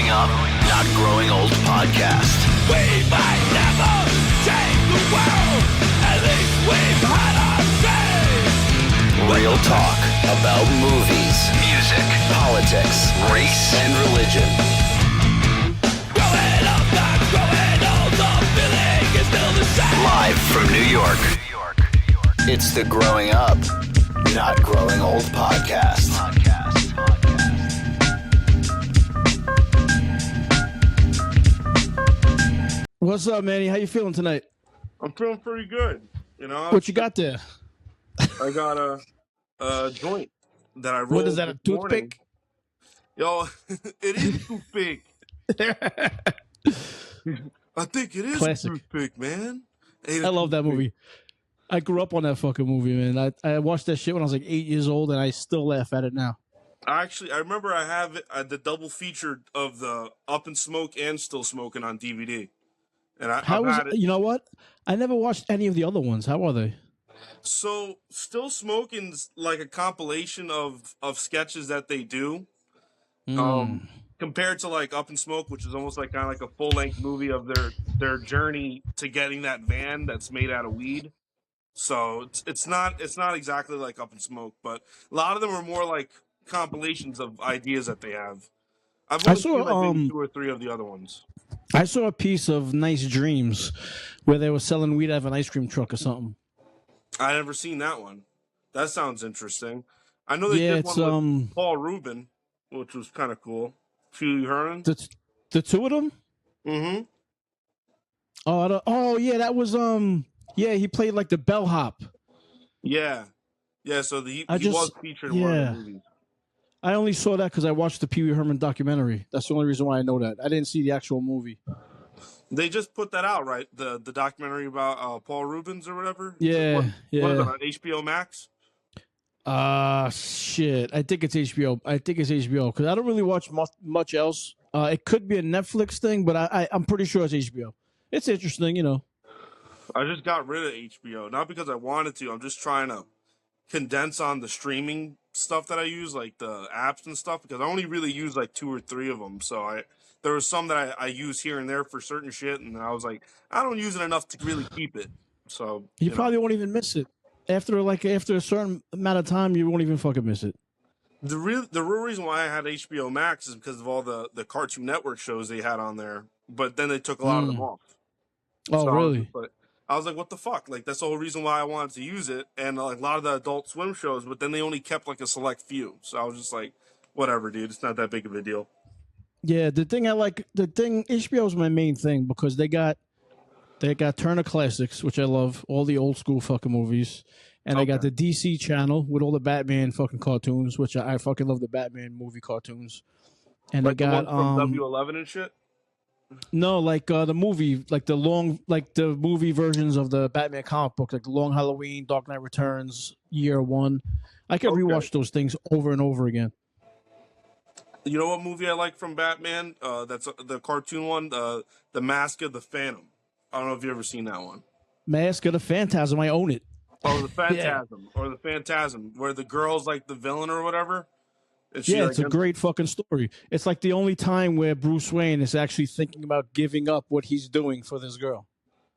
Growing Up, Not Growing Old podcast. We might never change the world, at least we've had our say. Real talk about movies, music, politics, race, and religion. Growing up, not growing old, the feeling is still the same. Live from New York. It's the Growing Up, Not Growing Old podcast. What's up, Manny? How you feeling tonight? I'm feeling pretty good. You know, What you got there? I got a joint that I rolled. What is that, a this morning. toothpick? Yo, it is a toothpick. I think it is Classic. a toothpick, man. I love that movie. I grew up on that fucking movie, man. I watched that shit when I was like 8 years old, and I still laugh at it now. I remember I have it, the double feature of the Up in Smoke and Still Smoking on DVD. And I've had it. You know what? I never watched any of the other ones. How are they? So Still Smoking's like a compilation of sketches that they do. Compared to like Up in Smoke, which is almost like kind of like a full length movie of their journey to getting that van that's made out of weed. So it's not exactly like Up in Smoke, but a lot of them are more like compilations of ideas that they have. I've only seen like maybe 2 or 3 of the other ones. I saw a piece of Nice Dreams where they were selling weed out of an ice cream truck or something. I never seen that one. That sounds interesting. I know they did one with Paul Rubin, which was kind of cool. Pee Herman. The two of them? Mm-hmm. Oh yeah, that was yeah, he played like the bellhop. Yeah. So he was featured in one of the movies. I only saw that because I watched the Pee Wee Herman documentary. That's the only reason why I know that. I didn't see the actual movie. They just put that out, right? The documentary about Paul Rubens or whatever? Yeah, What is it, on HBO Max? Shit. I think it's HBO. Because I don't really watch much else. It could be a Netflix thing, but I'm pretty sure it's HBO. It's interesting, you know. I just got rid of HBO. Not because I wanted to. I'm just trying to condense on the streaming stuff that I use, like the apps and stuff, because I only really use like 2 or 3 of them. So there was some that I use here and there for certain shit, and I was like, I don't use it enough to really keep it. So you probably won't even miss it. After a certain amount of time, you won't even fucking miss it. The real reason why I had HBO Max is because of all the Cartoon Network shows they had on there, but then they took a lot of them off. Oh, So really? I was like, what the fuck? Like, that's the whole reason why I wanted to use it. And like a lot of the Adult Swim shows, but then they only kept like a select few. So I was just like, whatever, dude. It's not that big of a deal. Yeah, HBO is my main thing because they got Turner Classics, which I love, all the old school fucking movies. And they got the DC channel with all the Batman fucking cartoons, which I fucking love the Batman movie cartoons. And like they got the one from W11 and shit? No, like the movie, like the movie versions of the Batman comic book, like Long Halloween, Dark Knight Returns, Year One. I can rewatch those things over and over again. You know what movie I like from Batman? That's the cartoon one, the Mask of the Phantom. I don't know if you've ever seen that one. Mask of the Phantasm, I own it. Oh, the Phantasm. Or the Phantasm, where the girl's like the villain or whatever. It's a great fucking story. It's like the only time where Bruce Wayne is actually thinking about giving up what he's doing for this girl.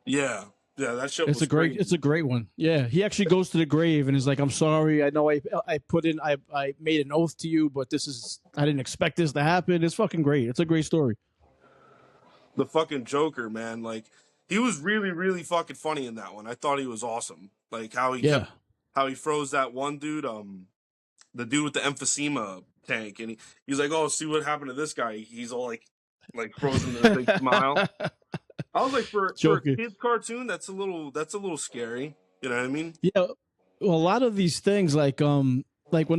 Yeah, that shit It's was great. It's a great one. Yeah, he actually goes to the grave and is like, "I'm sorry. I know I made an oath to you, but I didn't expect this to happen." It's fucking great. It's a great story. The fucking Joker, man. Like, he was really, really fucking funny in that one. I thought he was awesome. Like how he froze that one dude, the dude with the emphysema tank, and he's like, "Oh, see what happened to this guy." He's all like frozen with a big smile. I was like, for a kid's cartoon, that's a little scary. You know what I mean? Yeah. Well, a lot of these things, like when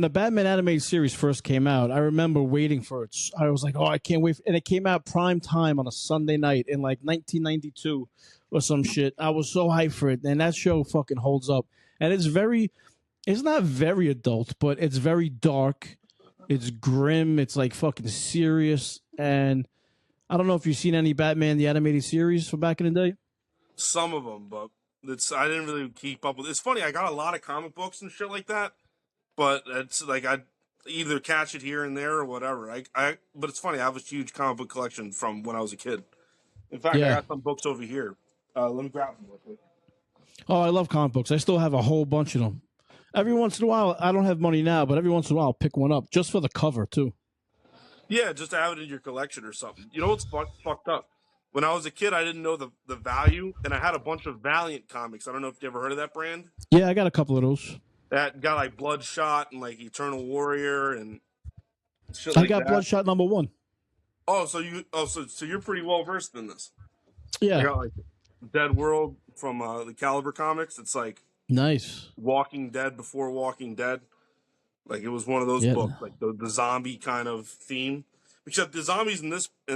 the Batman animated series first came out, I remember waiting for it. I was like, "Oh, I can't wait!" And it came out prime time on a Sunday night in like 1992 or some shit. I was so hyped for it, and that show fucking holds up. And it's not very adult, but it's very dark. It's grim. It's like fucking serious. And I don't know if you've seen any Batman the animated series from back in the day. Some of them, but I didn't really keep up with it. It's funny. I got a lot of comic books and shit like that, but it's like either catch it here and there or whatever. But it's funny. I have a huge comic book collection from when I was a kid. In fact, I got some books over here. Let me grab them real quick. Oh, I love comic books. I still have a whole bunch of them. Every once in a while, I don't have money now, but every once in a while, I'll pick one up just for the cover too. Yeah, just to have it in your collection or something. You know what's fucked up? When I was a kid, I didn't know the value, and I had a bunch of Valiant comics. I don't know if you ever heard of that brand. Yeah, I got a couple of those. That got like Bloodshot and like Eternal Warrior and shit I like got that. Bloodshot #1. Oh, so you're pretty well versed in this. Yeah. I got like Dead World from the Caliber comics. It's like Nice. Walking Dead before Walking Dead. Like it was one of those books, like the zombie kind of theme. Except the zombies in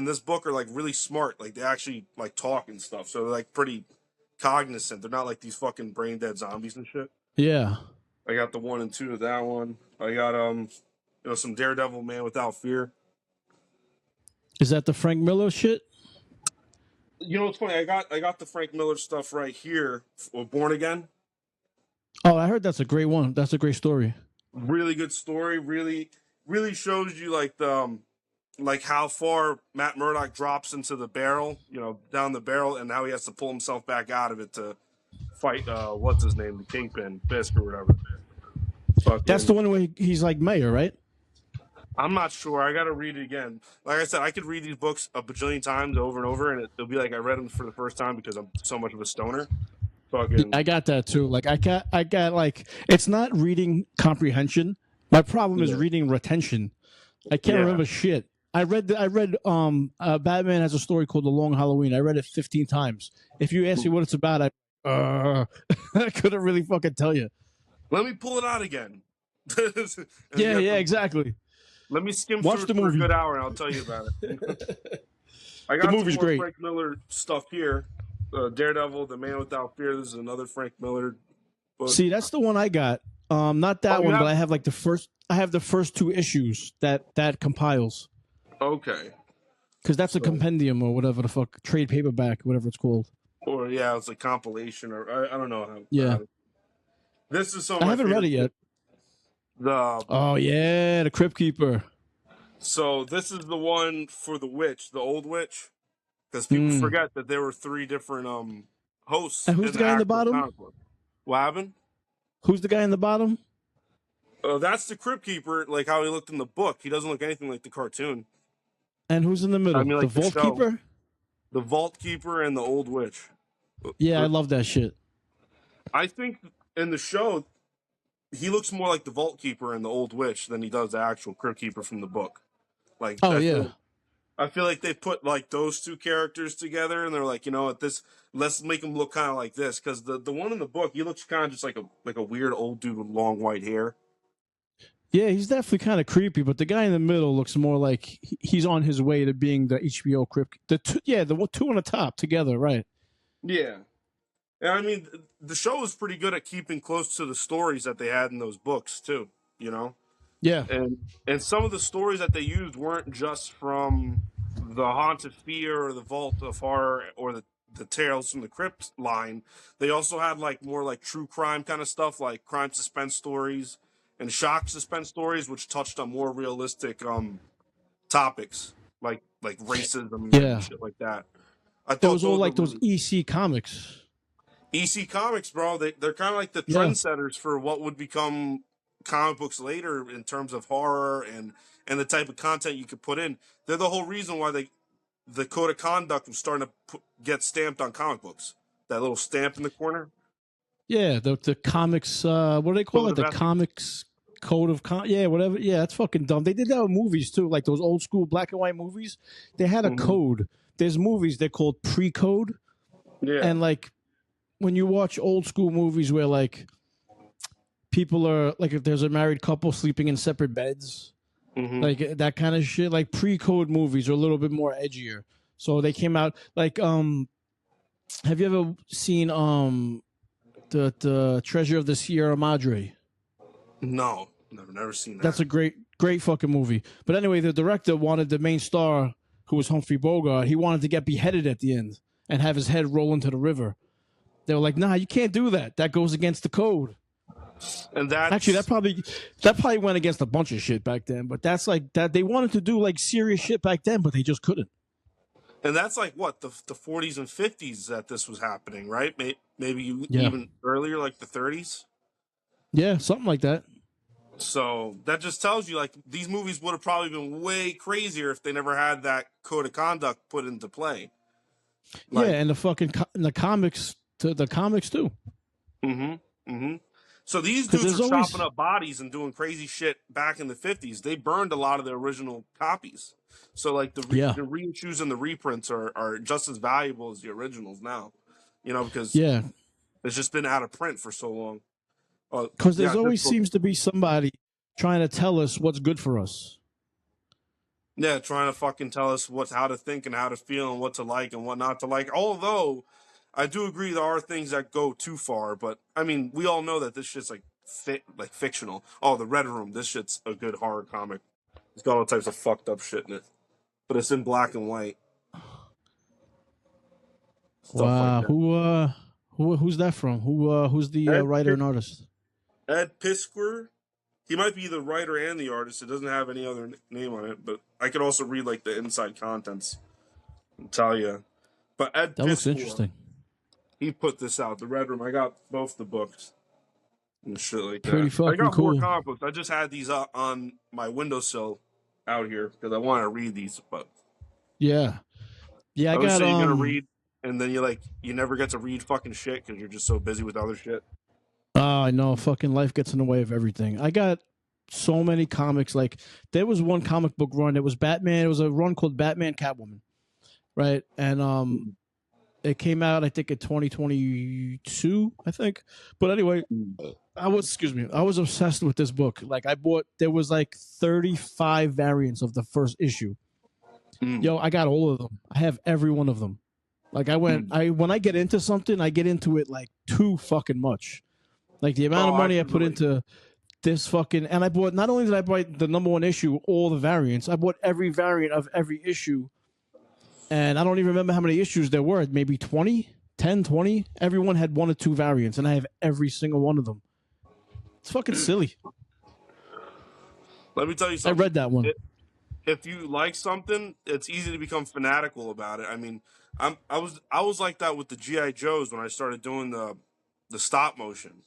this book are like really smart. Like they actually like talk and stuff. So they're like pretty cognizant. They're not like these fucking brain dead zombies and shit. Yeah. I got the 1 and 2 of that one. I got some Daredevil Man Without Fear. Is that the Frank Miller shit? You know what's funny? I got the Frank Miller stuff right here. Born Again. Oh, I heard that's a great one. That's a great story. Really good story. Really shows you like the like how far Matt Murdock drops into the barrel, down the barrel, and how he has to pull himself back out of it to fight what's his name, the Kingpin, Fisk or whatever. That's the one where he's like mayor, right? I'm not sure. I got to read it again. Like I said, I could read these books a bajillion times over and over, and it'll be like I read them for the first time because I'm so much of a stoner. I got that too. Like I got like it's not reading comprehension. My problem is reading retention. I can't remember shit. I read Batman has a story called The Long Halloween. I read it 15 times. If you ask me what it's about, I couldn't really fucking tell you. Let me pull it out again. Yeah, exactly. Let me skim Watch through it for a good hour and I'll tell you about it. I got the movie's some more great. Frank Miller stuff here. Daredevil, The Man Without Fear. This is another Frank Miller book. See, that's the one I got. Not that one, but I have like the first. I have the first 2 issues that compiles. Okay. Because that's a compendium or whatever the fuck, trade paperback, whatever it's called. Or it's a compilation, or I don't know how. Yeah. This is some. I haven't read it yet. The Crypt Keeper. So this is the one for the witch, the old witch, because people forget that there were 3 different hosts. And who's the guy in the bottom? What happened? Who's the guy in the bottom? That's the Crypt Keeper, like how he looked in the book. He doesn't look anything like the cartoon. And who's in the middle? I mean, like the Vault Keeper? The Vault Keeper and the Old Witch. Yeah, I love that shit. I think in the show, he looks more like the Vault Keeper and the Old Witch than he does the actual Crypt Keeper from the book. Like, I feel like they put like those 2 characters together, and they're like, let's make him look kind of like this, because the one in the book, he looks kind of just like a weird old dude with long white hair. Yeah, he's definitely kind of creepy, but the guy in the middle looks more like he's on his way to being the HBO Crypt. The 2 on the top together, right? Yeah. And I mean, the show was pretty good at keeping close to the stories that they had in those books too, Yeah. And some of the stories that they used weren't just from the Haunted Fear or the Vault of Horror or the Tales from the Crypt line. They also had like more like true crime kind of stuff, like crime suspense stories and shock suspense stories, which touched on more realistic topics like racism and shit like that. It was all like those EC comics. EC comics, bro. They're kind of like the trendsetters for what would become comic books later in terms of horror and the type of content you could put in. They're the whole reason why the code of conduct was starting to get stamped on comic books. That little stamp in the corner. Yeah, the comics. What do they call it? The comics code of whatever. Yeah, that's fucking dumb. They did that with movies too, like those old school black and white movies. They had a code. There's movies they're called pre-code. Yeah, and like when you watch old school movies where like people are like, if there's a married couple sleeping in separate beds, like that kind of shit. Like pre-code movies are a little bit more edgier. So they came out like have you ever seen the Treasure of the Sierra Madre? No, never seen that. That's a great fucking movie. But anyway, the director wanted the main star, who was Humphrey Bogart, he wanted to get beheaded at the end and have his head roll into the river. They were like, nah, you can't do that. That goes against the code. And that's Actually, that probably went against a bunch of shit back then. But that's like that they wanted to do like serious shit back then, but they just couldn't. and that's like what the 40s and 50s that this was happening, right? Maybe Yeah. even earlier, like the 30s. Yeah, something like that. So that just tells you, like, these movies would have probably been way crazier if they never had that code of conduct put into play. Like, yeah, and the comics too. So these 'Cause dudes there's are always- chopping up bodies and doing crazy shit back in the 50s. They burned a lot of the original copies. So like the reissues and the reprints are just as valuable as the originals now. You know, because Yeah, it's just been out of print for so long. because there's always seems to be somebody trying to tell us what's good for us. Yeah, trying to fucking tell us how to think and how to feel and what to like and what not to like. Although, I do agree there are things that go too far. But, I mean, we all know that this shit's, like fictional. Oh, The Red Room. This shit's a good horror comic. It's got all types of fucked up shit in it. But it's in black and white. Stuff Wow, like that. who's that from? Who's the writer and artist? Ed Piskor. He might be the writer and the artist. It doesn't have any other name on it, but I could also read like the inside contents and tell you. But Ed That Piskor, looks interesting. He put this out, The Red Room. I got both the books and shit like that. Pretty fucking I got cool. more comic books. I just had these on my windowsill out here because I want to read these. But Yeah, I always got say you're gonna read, and then you never get to read fucking shit because you're just so busy with other shit. Oh, I know. Fucking life gets in the way of everything. I got so many comics. Like, there was one comic book run. It was Batman. It was a run called Batman Catwoman, right? And it came out, I think, in 2022, I think. But anyway, I was obsessed with this book. Like, there was like 35 variants of the first issue. Yo, I got all of them. I have every one of them. Like, when I get into something, I get into it like too fucking much. Like, the amount of money I put into this fucking, and I bought, not only did I buy the number one issue, all the variants, I bought every variant of every issue. And I don't even remember how many issues there were. Maybe 20, 10, 20. Everyone had one or two variants, and I have every single one of them. It's fucking silly. Let me tell you something. I read that one. If you like something, it's easy to become fanatical about it. I mean, I was like that with the G.I. Joes when I started doing the stop motion.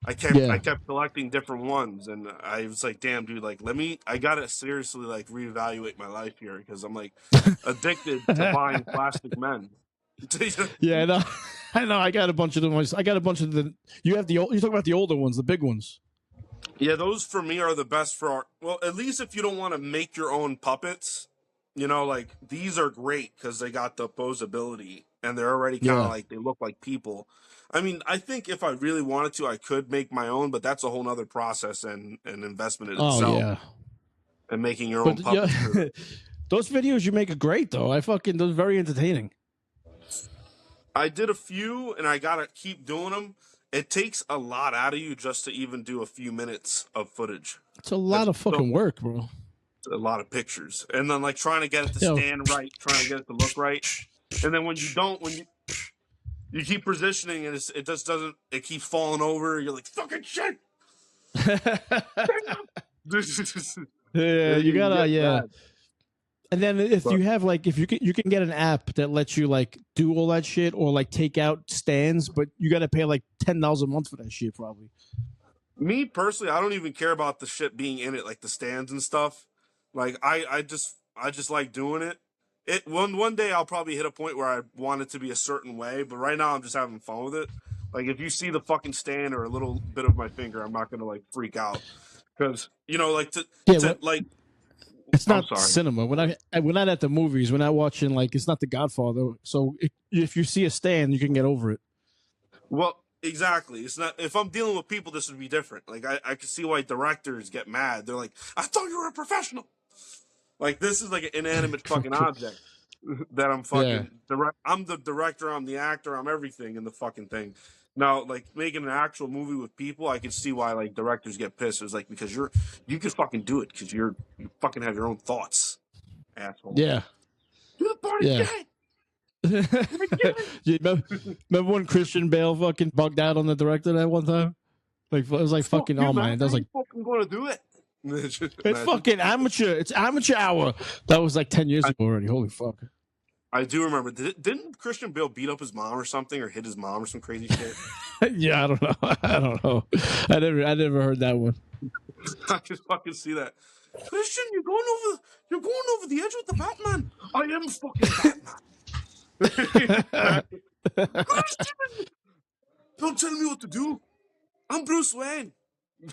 I kept collecting different ones, and I was like, damn, dude, like, I gotta seriously, like, reevaluate my life here, because I'm, like, addicted to buying plastic men. Yeah, I know. I got a bunch of them. I got a bunch of the. You talk about the older ones, the big ones. Yeah, those for me are the best for art. Well, at least if you don't want to make your own puppets, like, these are great because they got the posability and they're already kind of like, they look like people. I mean, I think if I really wanted to, I could make my own, but that's a whole nother process and investment in itself. Oh, yeah. And making your own puppets. Yeah. Those videos you make are great, though. Those are very entertaining. I did a few, and I gotta keep doing them. It takes a lot out of you just to even do a few minutes of footage. It's a lot of fucking work, bro. A lot of pictures. And then, like, trying to get it to stand right, trying to get it to look right. And then when you keep positioning and it just doesn't, it keeps falling over. You're like, fucking shit. Yeah, you gotta, bad. And then if you can get an app that lets you like do all that shit or like take out stands, but you got to pay like $10 a month for that shit probably. Me personally, I don't even care about the shit being in it, like the stands and stuff. Like I just like doing it. One day I'll probably hit a point where I want it to be a certain way, but right now I'm just having fun with it. Like if you see the fucking stand or a little bit of my finger, I'm not gonna like freak out because like. It's not cinema. We're not at the movies. We're not watching like it's not The Godfather. So if you see a stand, you can get over it. Well, exactly. It's not. If I'm dealing with people, this would be different. Like I can see why directors get mad. They're like, "I thought you were a professional." Like this is like an inanimate fucking object that I'm fucking direct. I'm the director. I'm the actor. I'm everything in the fucking thing. Now, like making an actual movie with people, I can see why like directors get pissed. It's like because you can fucking do it because you fucking have your own thoughts, asshole. Yeah. Do the party remember when Christian Bale fucking bugged out on the director that one time? Like it was like Fuck fucking. you, Oh man. man, that was I like ain't fucking gonna do it. it's fucking amateur. It's amateur hour. That was like 10 years ago already. Holy fuck. I do remember. Didn't Christian Bale beat up his mom or something, or hit his mom or some crazy shit? Yeah, I don't know. I don't know. I never heard that one. I just fucking see that. Christian, you're going over the edge with the Batman. I am fucking Batman. Christian, don't tell me what to do. I'm Bruce Wayne.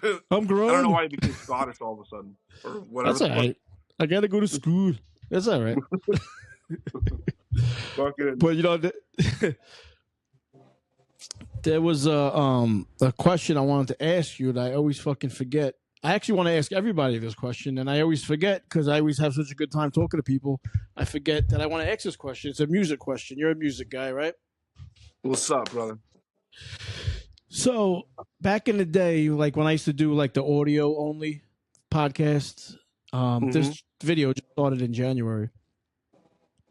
I'm I don't know grown. why he became Scottish all of a sudden, or whatever That's the all right. I gotta go to school. That's all right. fuck. But you know, there was a question I wanted to ask you that I always fucking forget. I actually want to ask everybody this question, and I always forget because I always have such a good time talking to people. I forget that I want to ask this question. It's a music question. You're a music guy, right? What's up, brother? So back in the day, like when I used to do like the audio only podcast, this video just started in January.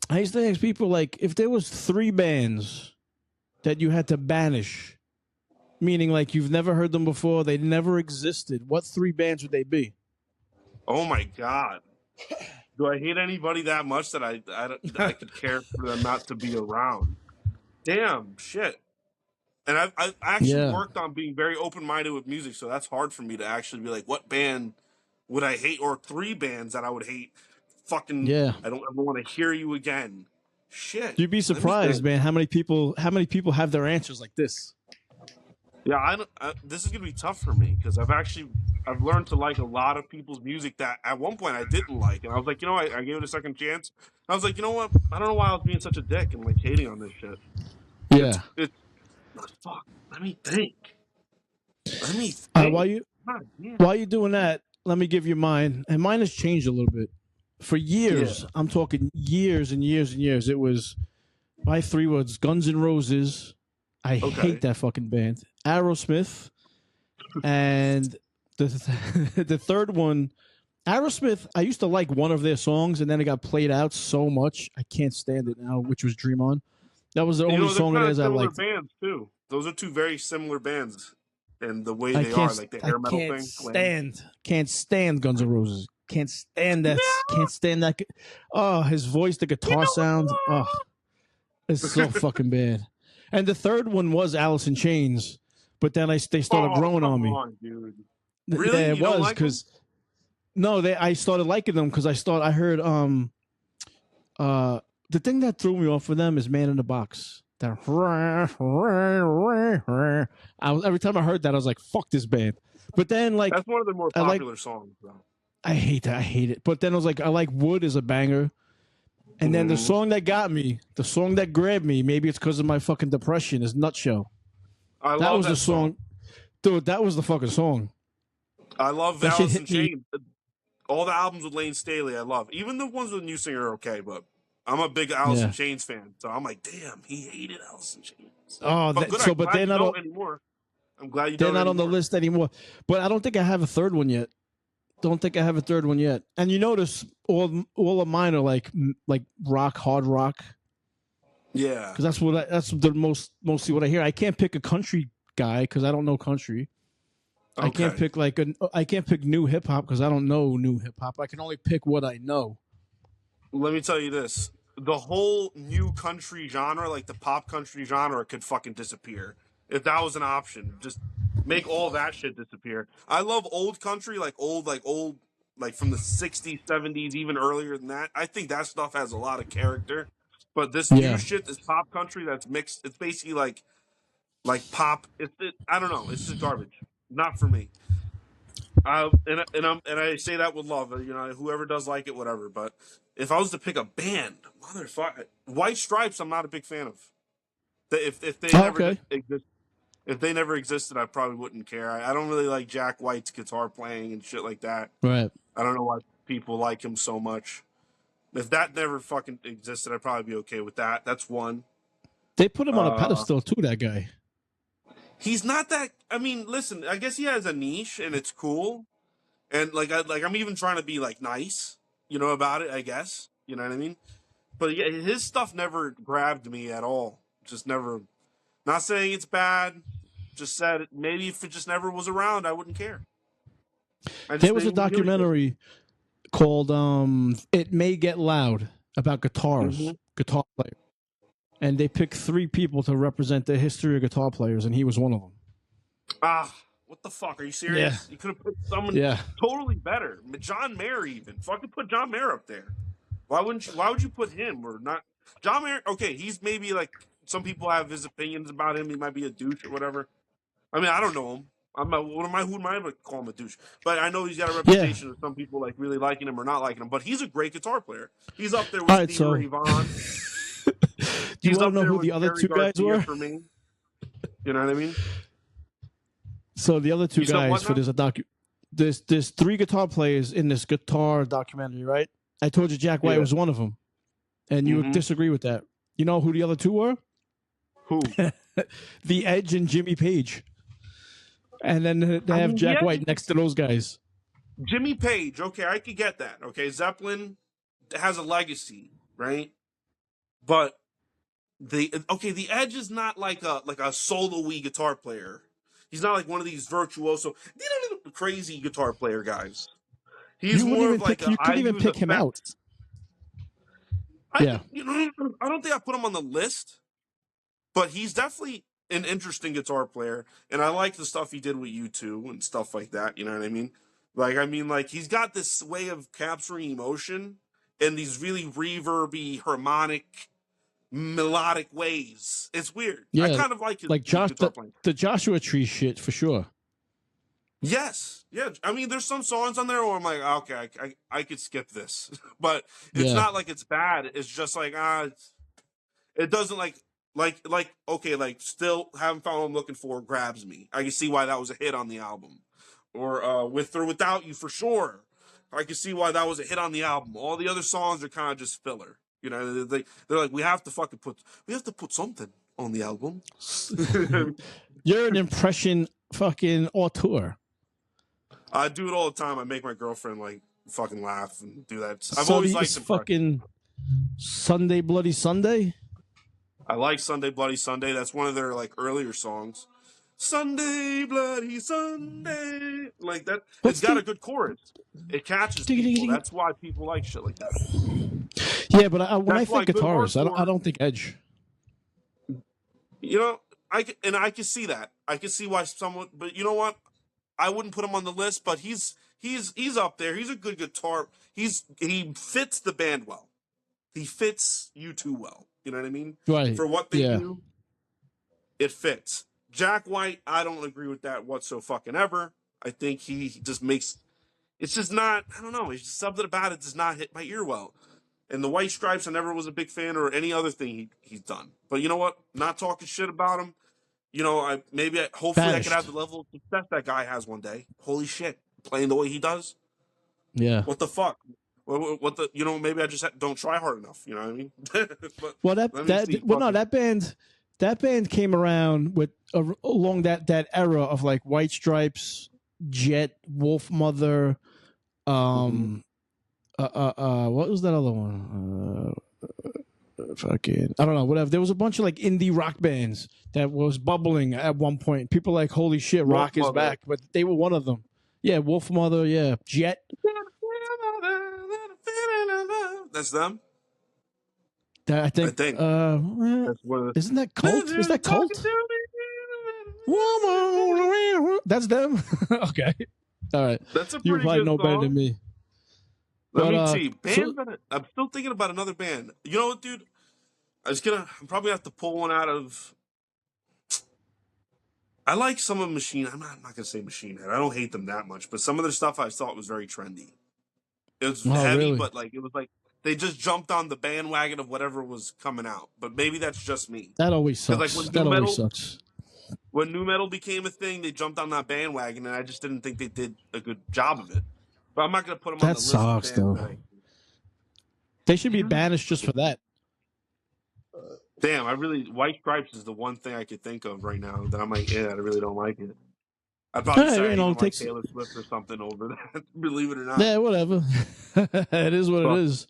I used to ask people like if there was 3 bands that you had to banish, meaning like you've never heard them before, they never existed, what 3 bands would they be? Oh my god. Do I hate anybody that much that I could care for them not to be around? Damn, shit. And I've actually Yeah. worked on being very open minded with music, so that's hard for me to actually be like, what band would I hate, or 3 bands that I would hate. Fucking, Yeah. I don't ever want to hear you again. Shit. You'd be Let me surprised, think. man, how many people have their answers like this. Yeah, this is gonna be tough for me because I've learned to like a lot of people's music that at one point I didn't like, and I was like, I gave it a second chance. And I was like, you know what? I don't know why I was being such a dick and like hating on this shit. Yeah. It's fuck. Let me think. Let me All think. right, God, yeah. while you're doing that, let me give you mine. And mine has changed a little bit. For years, I'm talking years and years and years, it was my 3 words: Guns N' Roses. I hate that fucking band. Aerosmith, and the third one, Aerosmith. I used to like one of their songs, and then it got played out so much I can't stand it now. Which was "Dream On." That was the only song of theirs I liked. Bands too. Those are 2 very similar bands, and the way I they can't, are, like the hair metal thing. Can't stand Guns N' Roses. Can't stand that. No! Can't stand that. Oh, his voice, the guitar sound. Oh, it's so fucking bad. And the third one was Alice in Chains, but then they started growing on me. Dude. Really? Yeah, it was because I started liking them because I heard the thing that threw me off with them is "Man in the Box." That every time I heard that I was like, "Fuck this band." But then like that's one of the more popular songs, though. I hate that. I hate it. But then I was like, I like "Wood" is a banger. And then the song that got me, the song that grabbed me, maybe it's because of my fucking depression, is "Nutshell." That was the song. Dude, that was the fucking song. I love That Alice in Chains. All the albums with Lane Staley, I love. Even the ones with New Singer are okay, but I'm a big Alice in Chains fan. So I'm like, damn, he hated Alice in Chains. Oh, but they're not anymore. I'm glad they're not on the list anymore. But I don't think I have a third one yet. And you notice all of mine are like rock, hard rock. Yeah, because that's the mostly what I hear. I can't pick a country guy because I don't know country. Okay. I can't pick new hip hop because I don't know new hip hop. I can only pick what I know. Let me tell you this: the whole new country genre, like the pop country genre, could fucking disappear if that was an option. Just make all that shit disappear. I love old country, like old, from the 60s, 70s, even earlier than that. I think that stuff has a lot of character. But this new shit, this pop country that's mixed, it's basically like pop. I don't know. It's just garbage. Not for me. And I say that with love. Whoever does like it, whatever. But if I was to pick a band, motherfucker, White Stripes, I'm not a big fan of. If they never exist. If they never existed, I probably wouldn't care. I don't really like Jack White's guitar playing and shit like that. Right. I don't know why people like him so much. If that never fucking existed, I'd probably be okay with that. That's one. They put him on a pedestal too, that guy. He's not that. I mean, listen, I guess he has a niche and it's cool. And I'm even trying to be like nice, about it, I guess. You know what I mean? But yeah, his stuff never grabbed me at all. Just never. Not saying it's bad. just said maybe if it just never was around, I wouldn't care. There was a documentary called "It May Get Loud" about guitar players, and they picked 3 people to represent the history of guitar players, and he was one of them. What the fuck? Are you serious? Yeah. You could have put someone totally better. John Mayer even. Fucking put John Mayer up there. Why would you put him or not? John Mayer, okay, he's maybe like, some people have his opinions about him. He might be a douche or whatever. I mean, I don't know him. Who am I to call him a douche? But I know he's got a reputation of some people like really liking him or not liking him. But he's a great guitar player. He's up there with Stevie Ray Vaughan. Do you want to know who the other Terry 2 guys Garcia were? For me, you know what I mean? So the other 2 guys for there's 3 guitar players in this guitar documentary, right? I told you Jack White was one of them, and you would disagree with that. You know who the other 2 were? Who? The Edge and Jimmy Page. And then they have Jack White next to those guys. Jimmy Page, okay, I could get that. Okay, Zeppelin has a legacy, right? But the Edge is not like a solo-y guitar player. He's not like one of these virtuoso, crazy guitar player guys. He's more of like you couldn't even pick him out. I don't think I put him on the list, but he's definitely an interesting guitar player, and I like the stuff he did with U2 and stuff like that. You know what I mean? Like he's got this way of capturing emotion in these really reverby, harmonic, melodic ways. It's weird. Yeah, I kind of like his guitar playing. The Joshua Tree shit for sure. Yes, yeah. I mean, there's some songs on there where I'm like, okay, I could skip this, but it's not like it's bad. It's just like it doesn't like still haven't found what I'm looking for grabs me. I can see why that was a hit on the album, or With or Without You for sure. I can see why that was a hit on the album. All the other songs are kind of just filler. You know, they're like we have to put something on the album. You're an impression fucking auteur. I do it all the time. I make my girlfriend like fucking laugh and do that. I've so always liked fucking Sunday Bloody Sunday. I like Sunday Bloody Sunday. That's one of their like earlier songs. Sunday Bloody Sunday, like that. It's got a good chorus. It catches people. That's why people like shit like that. Yeah, but when I think guitars, I don't think Edge. You know, I can see that. I can see why someone. But you know what? I wouldn't put him on the list, but he's up there. He's a good guitar. He fits the band well. He fits U2 well. You know what I mean? Right. For what they do, it fits. Jack White, I don't agree with that whatsoever. I think he just makes. It's just not. I don't know. It's just something about it does not hit my ear well. And the White Stripes, I never was a big fan, or any other thing he's done. But you know what? Not talking shit about him. You know, hopefully I could have the level of success that guy has one day. Holy shit, playing the way he does. Yeah. What the fuck? What the? You know, maybe I just don't try hard enough. You know what I mean? That band came around with along that era of like White Stripes, Jet, Wolf Mother, what was that other one? Fucking, I don't know, whatever. There was a bunch of like indie rock bands that was bubbling at one point. People like, holy shit, rock is back. But they were one of them. Yeah, Wolf Mother, yeah. Jet. That's them? I think. Isn't that Cult? Is that Cult? That's them? Okay. All right. That's a you pretty probably good know song. better than me. Let me see. I'm still thinking about another band. You know what, dude? I'm probably have to pull one out of. I like some of Machine. I'm not gonna say Machine Head. I don't hate them that much, but some of their stuff I thought was very trendy. It was heavy, really? But like it was like they just jumped on the bandwagon of whatever was coming out. But maybe that's just me. That always sucks. Like always sucks. When nu metal became a thing, they jumped on that bandwagon, and I just didn't think they did a good job of it. But I'm not going to put them on the list. That sucks, though. They should be banished just for that. Damn, White Stripes is the one thing I could think of right now that I'm like, I really don't like it. I'd probably say like Taylor Swift or something over that, believe it or not. Yeah, whatever. It is what it is.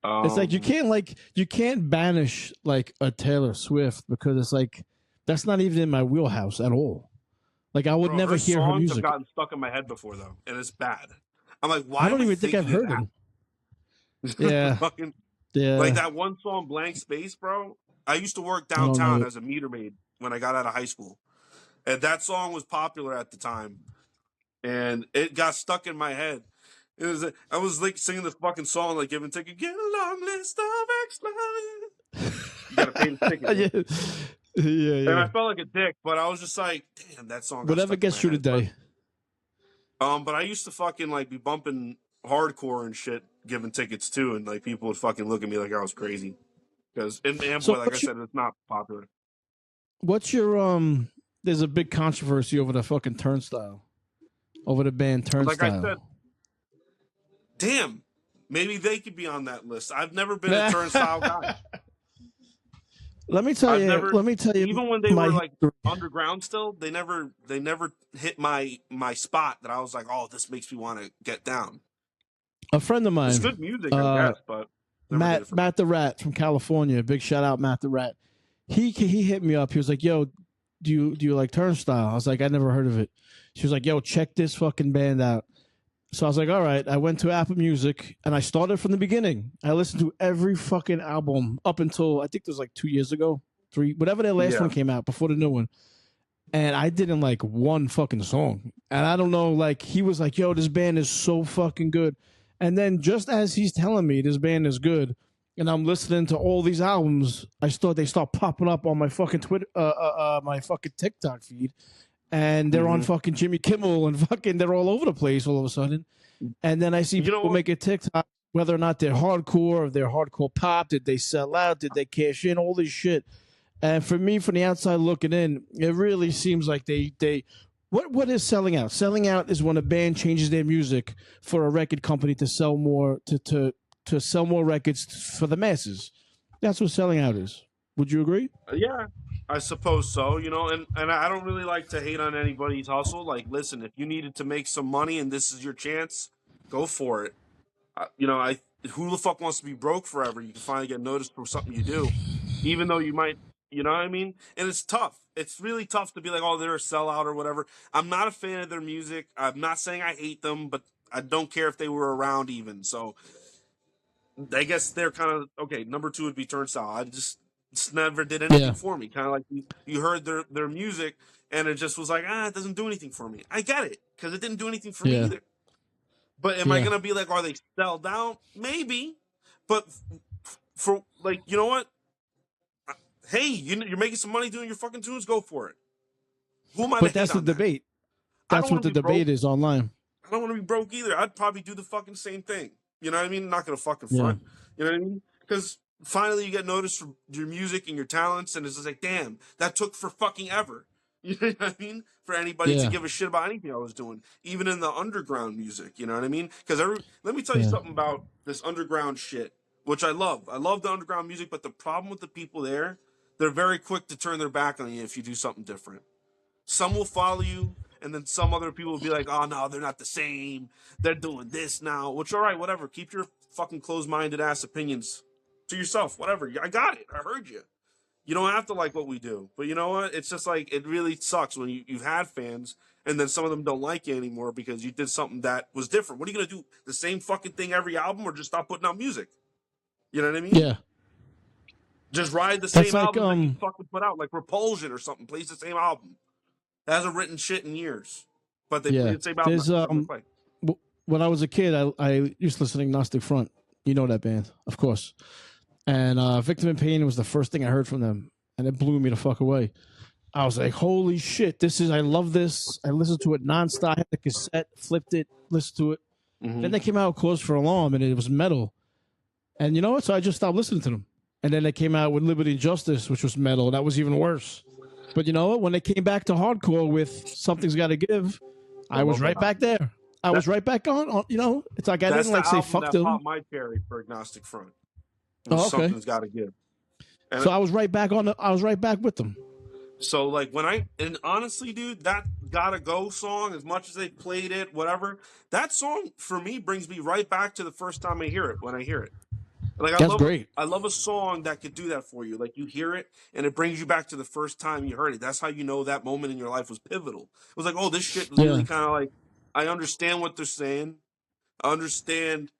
It's like you can't banish like a Taylor Swift because it's like That's not even in my wheelhouse at all. Like I would Bro, never hear her songs music. have gotten stuck in my head before though, and it's bad. I'm like, why I don't am I even think I've thinking of heard that? them. Yeah, Fucking, yeah. like that one song, Blank Space, bro. I used to work I don't know downtown it. as a meter maid when I got out of high school. And that song was popular at the time. And it got stuck in my head. I was like singing this fucking song, like, give and take a get a long list of extra. You gotta pay the ticket, bro. Yeah, yeah, And I yeah. felt like a dick, but I was just like, damn, that song got Whatever stuck in gets my through the head. day. But I used to fucking like be bumping hardcore and shit, giving tickets too, and like people would fucking look at me like I was crazy. Because in Amboy, So like I said, it's not popular. what's your There's a big controversy over the fucking Turnstile, over the band Like I Turnstile. said, damn, maybe they could be on that list. I've never been a Turnstile guy. Let me tell you. Let me tell you. Even when they my were like history. underground, still they never hit my spot that I was like, oh, this makes me want to get down. A friend of mine, It's good music, I guess, but never did it for me. Matt the Rat from California. Big shout out, Matt the Rat. He hit me up. He was like, "Yo, do you like Turnstile?" I was like, "I never heard of it." She was like, "Yo, check this fucking band out." So I was like, "All right." I went to Apple Music and I started from the beginning. I listened to every fucking album up until I think it was like 2 years ago, 3, whatever their last one came out before the new one. And I didn't like one fucking song. And I don't know, like he was like, "Yo, this band is so fucking good." And then just as he's telling me this band is good, and I'm listening to all these albums, they start popping up on my fucking Twitter, my fucking TikTok feed, and they're on fucking Jimmy Kimmel and fucking they're all over the place all of a sudden. And then I see people make a TikTok whether or not they're hardcore, or they're hardcore pop, did they sell out, did they cash in, all this shit. And for me, from the outside looking in, it really seems like they what is selling out? Selling out is when a band changes their music for a record company to sell more to sell more records for the masses. That's what selling out is. Would you agree? Yeah, I suppose so. And I don't really like to hate on anybody's hustle. Like, listen, if you needed to make some money and this is your chance, go for it. Who the fuck wants to be broke forever? You can finally get noticed for something you do, even though you might, you know what I mean? And it's tough. It's really tough to be like, oh, they're a sellout or whatever. I'm not a fan of their music. I'm not saying I hate them, but I don't care if they were around even. So I guess they're kind of okay. Number 2 would be Turnstile. I just never did anything for me. Kind of like you heard their music and it just was like, it doesn't do anything for me. I get it because it didn't do anything for me either. But am I gonna be like, are they sell down? Maybe, but for like, you know what? Hey, you're making some money doing your fucking tunes. Go for it. Who am I? But that's the debate. That's what the debate is online. I don't want to be broke either. I'd probably do the fucking same thing. You know what I mean? Not gonna fucking front. You know what I mean? Because finally you get noticed for your music and your talents, and it's just like, damn, that took for fucking ever. You know what I mean? For anybody to give a shit about anything I was doing, even in the underground music. You know what I mean? Because let me tell you something about this underground shit, which I love. I love the underground music, but the problem with the people there, they're very quick to turn their back on you if you do something different. Some will follow you, and then some other people will be like, oh, no, they're not the same. They're doing this now. Which, all right, whatever. Keep your fucking closed-minded ass opinions to yourself. Whatever. I got it. I heard you. You don't have to like what we do. But you know what? It's just like, it really sucks when you've had fans, and then some of them don't like you anymore because you did something that was different. What are you going to do? The same fucking thing every album, or just stop putting out music? You know what I mean? Yeah. Just ride the same album that you fucking put out. Like Repulsion or something plays the same album. That hasn't written shit in years, but they play the same album. When I was a kid, I used to listen to Agnostic Front. You know that band, of course. And Victim in Pain was the first thing I heard from them, and it blew me the fuck away. I was like, holy shit, I love this. I listened to it nonstop. I had the cassette, flipped it, listened to it. Then they came out with Cause for Alarm, and it was metal. And you know what? So I just stopped listening to them. And then they came out with Liberty and Justice, which was metal. That was even worse. But you know what? When they came back to hardcore with Something's Gotta Give, I was right back there. I was right back on. You know, it's like I didn't like say fuck them. That's my cherry for Agnostic Front. Oh, okay. Something's Gotta Give. And so I was right back I was right back with them. So like and honestly, dude, that Gotta Go song, as much as they played it, whatever, that song for me brings me right back to the first time I hear it. When I hear it, Like That's great. I love a song that could do that for you. Like you hear it and it brings you back to the first time you heard it. That's how you know that moment in your life was pivotal. It was like, oh, this shit really Yeah, kind of like I understand what they're saying. I understand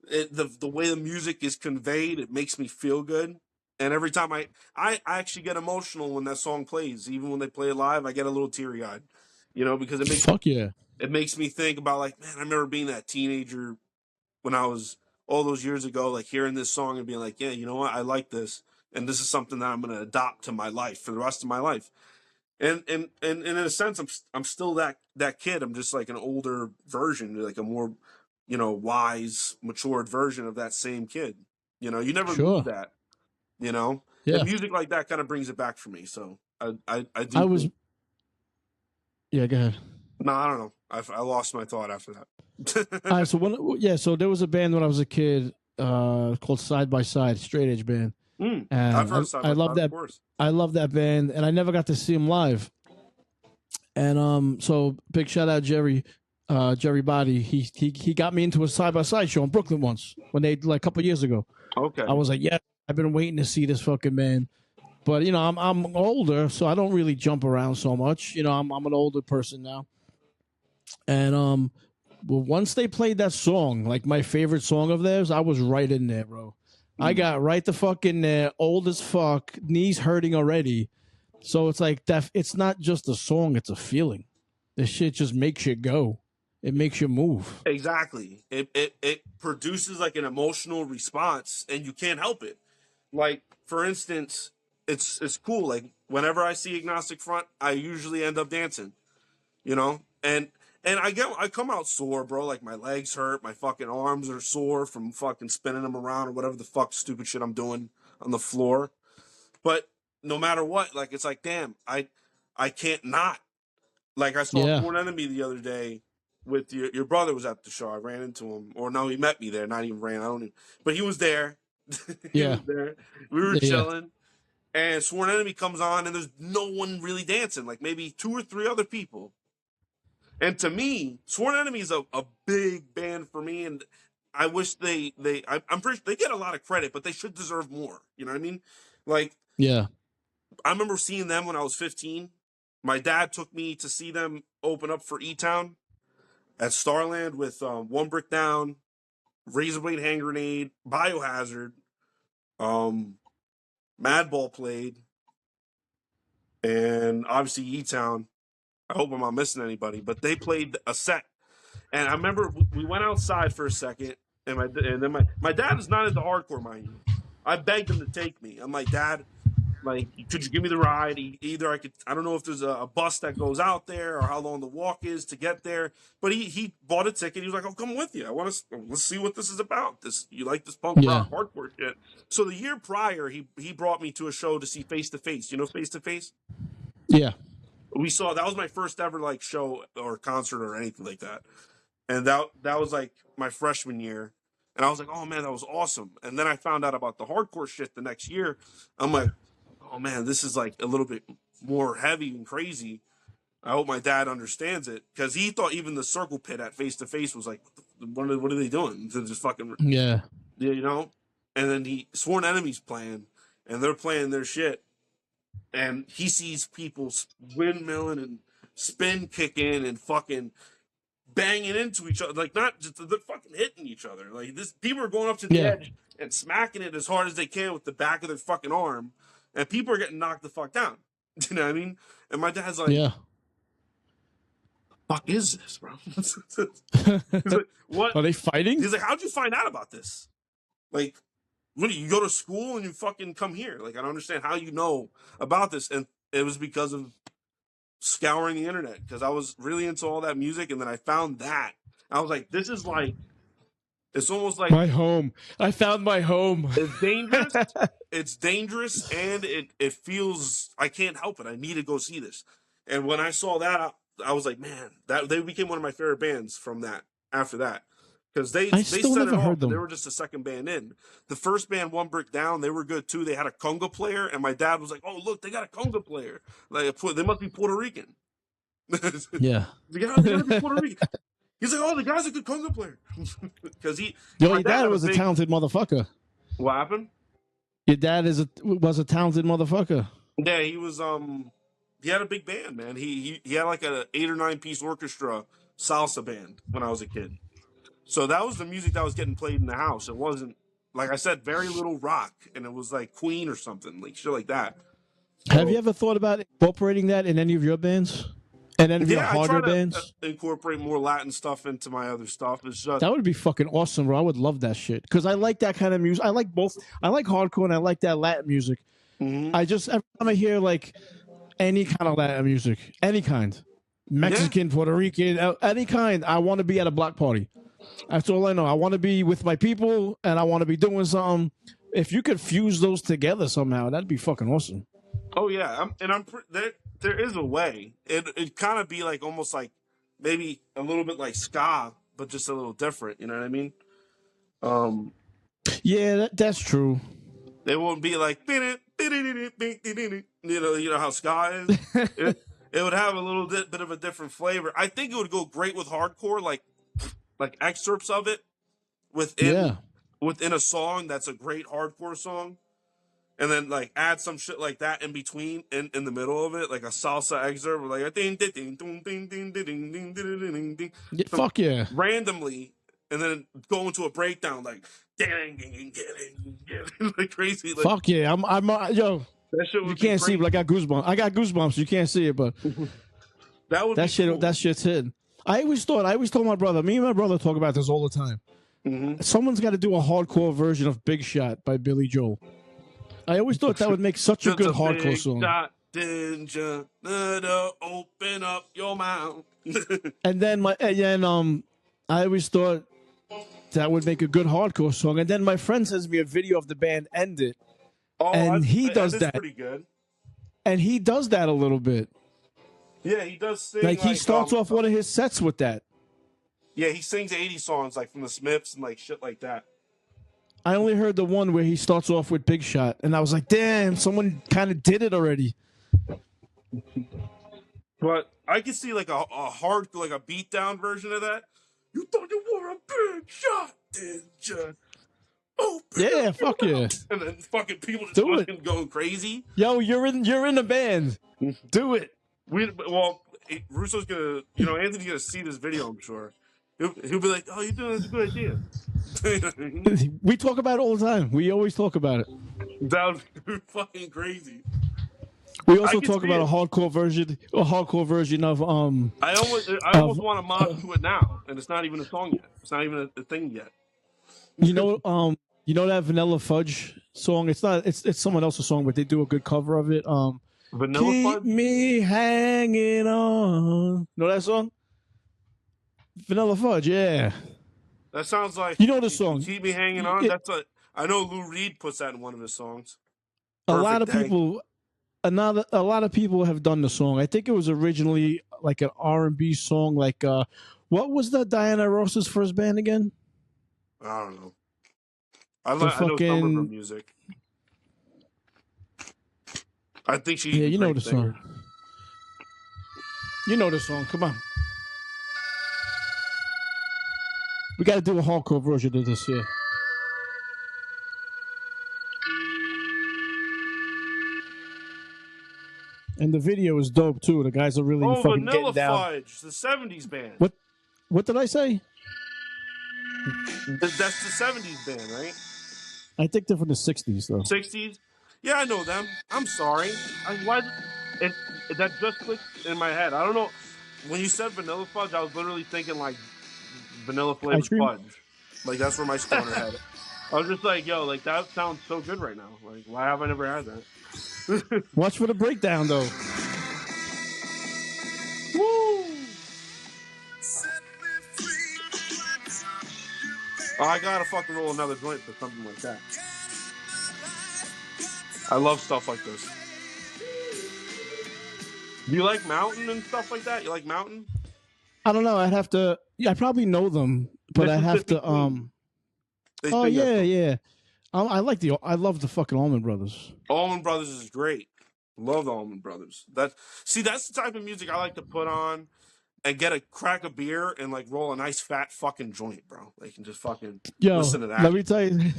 the way the music is conveyed. It makes me feel good. And every time I actually get emotional when that song plays. Even when they play it live, I get a little teary eyed. Because fuck yeah, it makes me think about like, man, I remember being that teenager when I was all those years ago, like hearing this song and being like, yeah, you know what, I like this, and this is something that I'm going to adopt to my life for the rest of my life. And in a sense, I'm still that kid. I'm just like an older version, like a more, wise, matured version of that same kid. You never lose sure, that. And yeah. music like that kind of brings it back for me. So I I do was think. yeah. Go ahead. No, I don't know. I lost my thought after that. All right, so there was a band when I was a kid called Side by Side, straight edge band, I've heard and Side I by love Side, that. of course. I love that band, and I never got to see them live. And so big shout out Jerry Body. He got me into a Side by Side show in Brooklyn once when they like a couple years ago. Okay. I was like, yeah, I've been waiting to see this fucking band. But I'm older, so I don't really jump around so much. I'm an older person now, and well, once they played that song, like my favorite song of theirs, I was right in there, bro. I got right the fuck in there, old as fuck, knees hurting already. So it's like that. It's not just a song; it's a feeling. This shit just makes you go. It makes you move. Exactly. It produces like an emotional response, and you can't help it. Like for instance, it's cool. Like whenever I see Agnostic Front, I usually end up dancing. And I come out sore, bro. Like my legs hurt, my fucking arms are sore from fucking spinning them around or whatever the fuck stupid shit I'm doing on the floor. But no matter what, like it's like, damn, I can't not. Like I saw Yeah, Sworn Enemy the other day with your brother was at the show. I ran into him, or no, he met me there. Not even ran. I don't even. But he was there. He yeah, was there. We were yeah, chilling, and Sworn Enemy comes on, and there's no one really dancing. Like maybe 2 or 3 other people. And to me, Sworn Enemy is a big band for me, and I wish I'm pretty they get a lot of credit, but they should deserve more. You know what I mean? Like yeah. I remember seeing them when I was 15. My dad took me to see them open up for E-Town at Starland with One Brick Down, Razorblade Hand Grenade, Biohazard, Madball played, and obviously E-Town. I hope I'm not missing anybody, but they played a set. And I remember we went outside for a second, and then my dad is not into hardcore, mind you. I begged him to take me. I'm like, Dad, like, could you give me the ride? Either I don't know if there's a bus that goes out there or how long the walk is to get there. But he bought a ticket. He was like, I'll come with you. Let's see what this is about. You like this punk rock hardcore shit. So the year prior, he brought me to a show to see Face to Face. You know Face to Face? Yeah. That was my first ever like show or concert or anything like that. And that was like my freshman year. And I was like, oh man, that was awesome. And then I found out about the hardcore shit the next year. I'm like, oh man, this is like a little bit more heavy and crazy. I hope my dad understands it. Because he thought even the circle pit at Face to Face was like, what are they doing? They're just fucking, Yeah. And then Sworn Enemies playing, and they're playing their shit. And he sees people windmilling and spin kicking and fucking banging into each other, like not just they're fucking hitting each other. Like this, people are going up to the edge and smacking it as hard as they can with the back of their fucking arm, and people are getting knocked the fuck down. You know what I mean? And my dad's like, Yeah. "Fuck is this, bro?" He's like, "What Are they fighting? He's like, "How'd you find out about this? Like, what do you go to school and you fucking come here? Like, I don't understand how you know about this." And it was because of scouring the internet, because I was really into all that music, and then I found that. I was like, this is like, it's almost like My home. I found my home. it's dangerous. It's dangerous, and it feels I can't help it. I need to go see this. And when I saw that, I was like, man, that they became one of my favorite bands from that. After that, because they set it off. They were just a second band in. The first band, One Brick Down, they were good too. They had a conga player, and my dad was like, "Oh, look, they got a conga player. Like, they must be Puerto Rican." Yeah. They gotta be Puerto Rican. He's like, "Oh, the guy's a good conga player." Because Your dad was a talented motherfucker. What happened? Your dad was a talented motherfucker. Yeah, he was. He had a big band, man. He had like a 8 or 9 piece orchestra salsa band when I was a kid. So that was the music that was getting played in the house. It wasn't, like I said, very little rock, and it was like Queen or something, like shit like that. Have you ever thought about incorporating that in any of your bands? And any of your Yeah, I harder try to bands? incorporate more Latin stuff into my other stuff. It's just That would be fucking awesome, bro. I would love that shit. Because I like that kind of music. I like both. I like hardcore and I like that Latin music. I just, every time I hear like any kind of Latin music, any kind, Mexican, Puerto Rican, any kind, I want to be at a block party. That's all I know. I want to be with my people and I want to be doing something. If you could fuse those together somehow, that'd be fucking awesome. Oh yeah, there is a way. It kind of be like almost like maybe a little bit like ska, but just a little different. You know what I mean? Yeah, that's true. They won't be like you know how ska is. It would have a little bit of a different flavor. I think it would go great with hardcore, like excerpts of it within a song that's a great hardcore song. And then like add some shit like that in between, in the middle of it, like a salsa excerpt, like a ding ding ding ding ding ding ding ding ding ding. Fuck yeah! Randomly, and then go into a breakdown like ding ding ding like crazy. Like, fuck yeah! I'm yo. That shit you can't see, but I got goosebumps. I got goosebumps. You can't see it, but that shit. Cool. That shit's hidden. I always told my brother. Me and my brother talk about this all the time. Someone's got to do a hardcore version of "Big Shot" by Billy Joel. I always thought that would make such a good hardcore song. Danger, open up your mouth. and then I always thought that would make a good hardcore song. And then my friend sends me a video of the band End It. Oh, and he does that. That's pretty good. And he does that a little bit. Yeah, he does sing. Like he starts off one of his sets with that. Yeah, he sings 80 songs like from the Smiths and like shit like that. I only heard the one where he starts off with Big Shot, and I was like, damn, someone kind of did it already. But I could see like a hard, like a beatdown version of that. You thought you were a big shot, did you? Oh, yeah, fuck yeah. And then fucking people just fucking going crazy. Yo, you're in the band. Do it. Russo's gonna, Anthony's gonna see this video, I'm sure. He'll be like, oh, you're doing this, a good idea. We talk about it all the time. We always talk about it. That would be fucking crazy. We also talk about a hardcore version of I almost want to mod to it now, and it's not even a song yet. It's not even a thing yet. You know that Vanilla Fudge song? It's not. It's someone else's song, but they do a good cover of it. Vanilla Fudge? Keep me hanging on. Know that song? Vanilla Fudge, yeah. That sounds like the song. Keep Me Hanging On. Yeah. I know Lou Reed puts that in one of his songs. A lot of people have done the song. I think it was originally like an R&B song. Like, what was the Diana Ross's first band again? I don't know. I know some of her music. I think she. Yeah, you know the song. You know the song. Come on. We got to do a hardcore version of this here. And the video is dope too. The guys are really fucking Vanilla getting down. Fudge, the '70s band. What did I say? That's the '70s band, right? I think they're from the '60s though. '60s? Yeah, I know them. I'm sorry. That just clicked in my head. I don't know. When you said Vanilla Fudge, I was literally thinking like vanilla flavored fudge. Like that's where my stoner had it. I was just like, yo, like that sounds so good right now. Like, why have I never had that? Watch for the breakdown though. Woo! Oh, I gotta fucking roll another joint for something like that. I love stuff like this. Do you like Mountain and stuff like that? You like Mountain? I don't know. I'd have to. Yeah, I probably know them, but I have to. Oh yeah. I love the fucking Allman Brothers. Allman Brothers is great. Love the Allman Brothers. That's the type of music I like to put on and get a crack of beer and like roll a nice fat fucking joint, bro. Like and just fucking Yo, listen to that. let me tell you,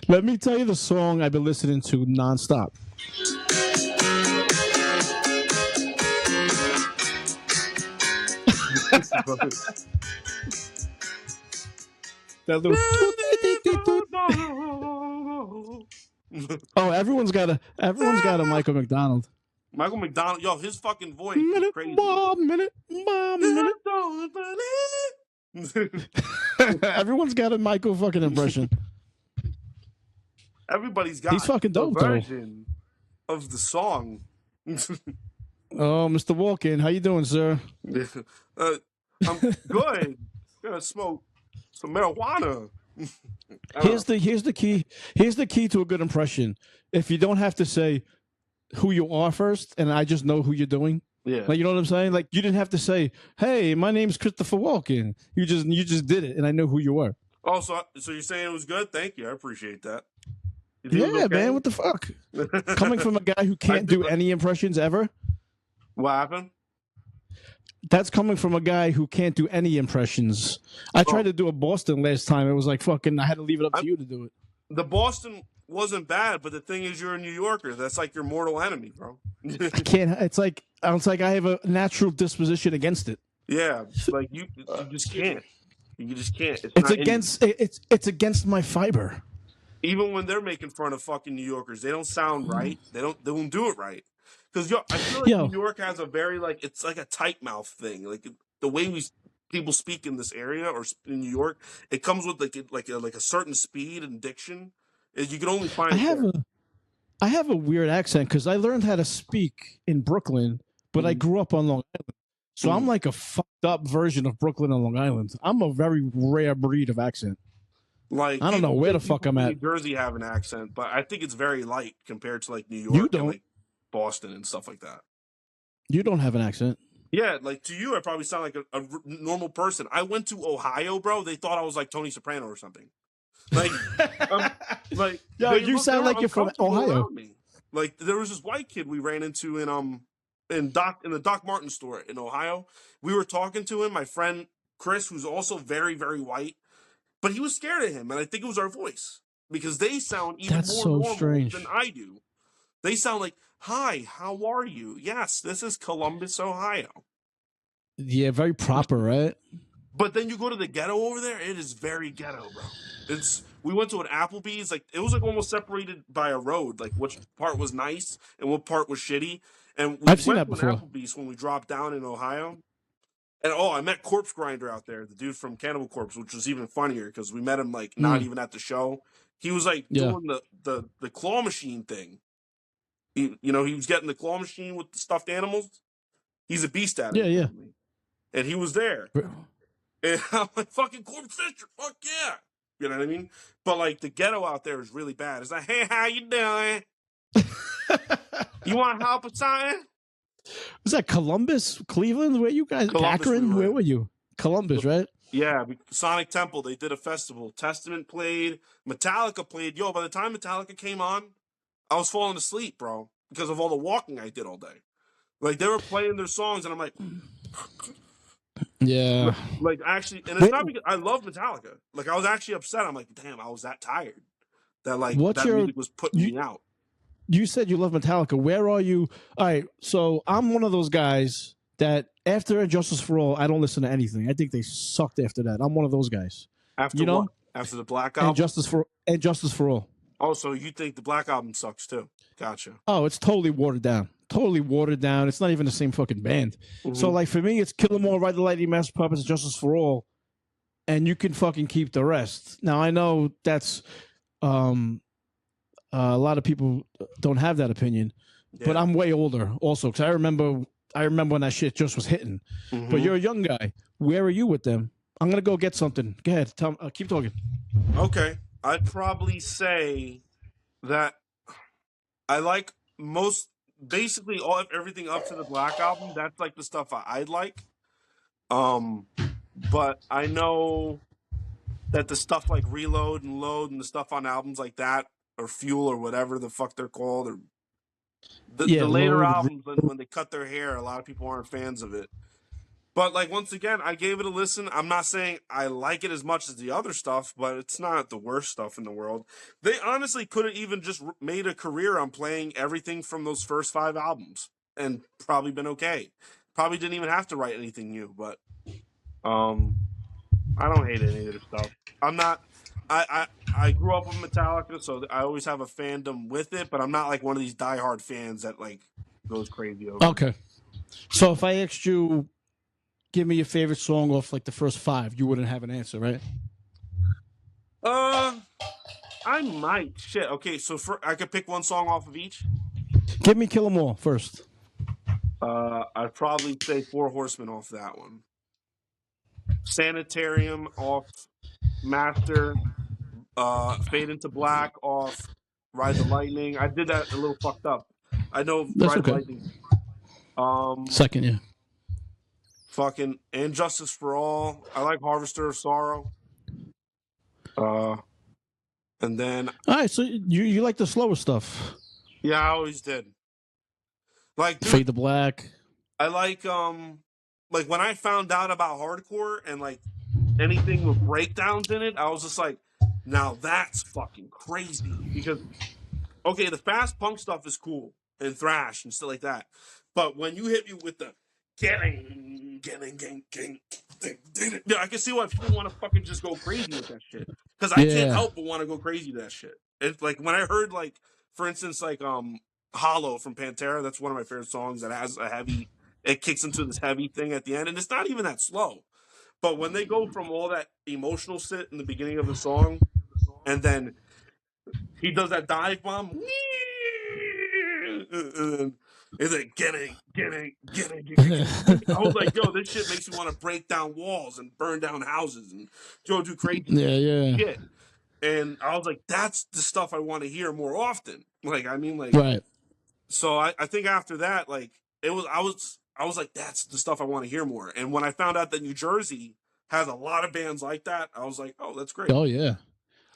let me tell you the song I've been listening to nonstop. That little. Oh, everyone's got a Michael McDonald. Michael McDonald, yo, his fucking voice is crazy. Minute. Everyone's got a Michael fucking impression. Everybody's got He's fucking dope, a version of the song. Oh, Mr. Walken, how you doing, sir? I'm good. Gonna smoke some marijuana. Here's the key. Here's the key to a good impression. If you don't have to say who you are first, and I just know who you're doing. Yeah. Like, you know what I'm saying? Like, you didn't have to say, "Hey, my name's Christopher Walken." You just did it, and I knew who you were. Oh, so you're saying it was good? Thank you. I appreciate that. Yeah, okay? Man. What the fuck? Coming from a guy who can't do any impressions ever. What happened? That's coming from a guy who can't do any impressions. I tried to do a Boston last time. It was like fucking. I had to leave it up to you to do it. The Boston wasn't bad, but the thing is, you're a New Yorker. That's like your mortal enemy, bro. I can't. It's like I have a natural disposition against it. Yeah, like you just can't. You just can't. It's against my fiber. Even when they're making fun of fucking New Yorkers, they don't sound right. They won't do it right. Because I feel like New York has a very it's like a tight mouth thing. Like the way people speak in this area or in New York, it comes with like a certain speed and diction. You can only find. I have a weird accent because I learned how to speak in Brooklyn, but I grew up on Long Island, so I'm like a fucked up version of Brooklyn and Long Island. I'm a very rare breed of accent. Like I don't know where the fuck I'm at. New Jersey have an accent, but I think it's very light compared to like New York and like Boston and stuff like that. You don't have an accent. Yeah, like to you, I probably sound like a normal person. I went to Ohio, bro. They thought I was like Tony Soprano or something. Like, yo, you sound like you're from Ohio. Like there was this white kid we ran into in the Doc Martin store in Ohio. We were talking to him, my friend Chris, who's also very, very white. But he was scared of him, and I think it was our voice. Because they sound even more normal than I do. They sound like, "Hi, how are you? Yes, this is Columbus, Ohio." Yeah, very proper, right? But then you go to the ghetto over there, it is very ghetto, bro. We went to an Applebee's, it was almost separated by a road, like which part was nice and what part was shitty. And we I've seen that went before. to an Applebee's when we dropped down in Ohio. And I met Corpse Grinder out there, the dude from Cannibal Corpse, which was even funnier because we met him not even at the show. He was doing the claw machine thing. He was getting the claw machine with the stuffed animals. He's a beast at it. Yeah. And he was there. And I'm like, fucking Corpse Fisher, fuck yeah. You know what I mean? But the ghetto out there is really bad. It's like, hey, how you doing? You want help with something? Was that Columbus, Cleveland? Where you guys? Columbus, Akron? Where were you? Columbus, right? Yeah, Sonic Temple. They did a festival. Testament played. Metallica played. Yo, by the time Metallica came on, I was falling asleep, bro, because of all the walking I did all day. They were playing their songs, and I'm like, yeah. Actually, and it's not because I love Metallica. I was actually upset. I'm like, damn, I was that tired that music was putting me out. You said you love Metallica. Where are you? All right, so I'm one of those guys that after Justice for All, I don't listen to anything. I think they sucked after that. I'm one of those guys. After what? After the Black Album? And Justice for All. Oh, so you think the Black Album sucks too? Gotcha. Oh, it's totally watered down. Totally watered down. It's not even the same fucking band. Mm-hmm. So for me, it's Kill 'Em All, Ride the Lightning, Master Puppets, Justice for All, and you can fucking keep the rest. Now I know that's a lot of people don't have that opinion, but I'm way older also because I remember when that shit just was hitting. Mm-hmm. But you're a young guy. Where are you with them? I'm gonna go get something. Go ahead. Keep talking. Okay, I'd probably say that I like basically everything up to the Black Album. That's the stuff I'd like. But I know that the stuff like Reload and Load and the stuff on albums like that, or Fuel or whatever the fuck they're called, or the later albums when they cut their hair, a lot of people aren't fans of it. But like once again, I gave it a listen. I'm not saying I like it as much as the other stuff, but it's not the worst stuff in the world. They honestly could have even just made a career on playing everything from those first 5 albums and probably been okay. Probably didn't even have to write anything new, but I don't hate any of their stuff. I'm not. I grew up with Metallica, so I always have a fandom with it. But I'm not like one of these diehard fans that like goes crazy over. Okay. So if I asked you, give me your favorite song off like the first 5, you wouldn't have an answer, right? I might. Shit. Okay, so I could pick one song off of each. Give me Kill 'Em All first. I'd probably say Four Horsemen off that one. Sanitarium off Master. Fade into Black off Ride the Lightning. I did that a little fucked up. I know That's Ride okay. the Lightning. Second, yeah. Fucking And Justice for All. I like Harvester of Sorrow. And then All right, so you like the slower stuff. yeah, I always did. Like dude, Fade to Black. I like when I found out about hardcore and like anything with breakdowns in it, I was just like, now that's fucking crazy. Because okay, the fast punk stuff is cool and thrash and stuff like that. But when you hit me with the getting, I can see why people want to fucking just go crazy with that shit. Because I can't help but want to go crazy to that shit. It's like when I heard like, for instance, like Hollow from Pantera, that's one of my favorite songs that has a heavy, it kicks into this heavy thing at the end, and it's not even that slow. But when they go from all that emotional shit in the beginning of the song, and then he does that dive bomb, and it's like getting. I was like, yo, this shit makes me want to break down walls and burn down houses and do crazy shit. And I was like, that's the stuff I want to hear more often. Like, I mean, like, right. So I think after that, like, I was like, that's the stuff I want to hear more. And when I found out that New Jersey has a lot of bands like that, I was like, oh, that's great. Oh yeah,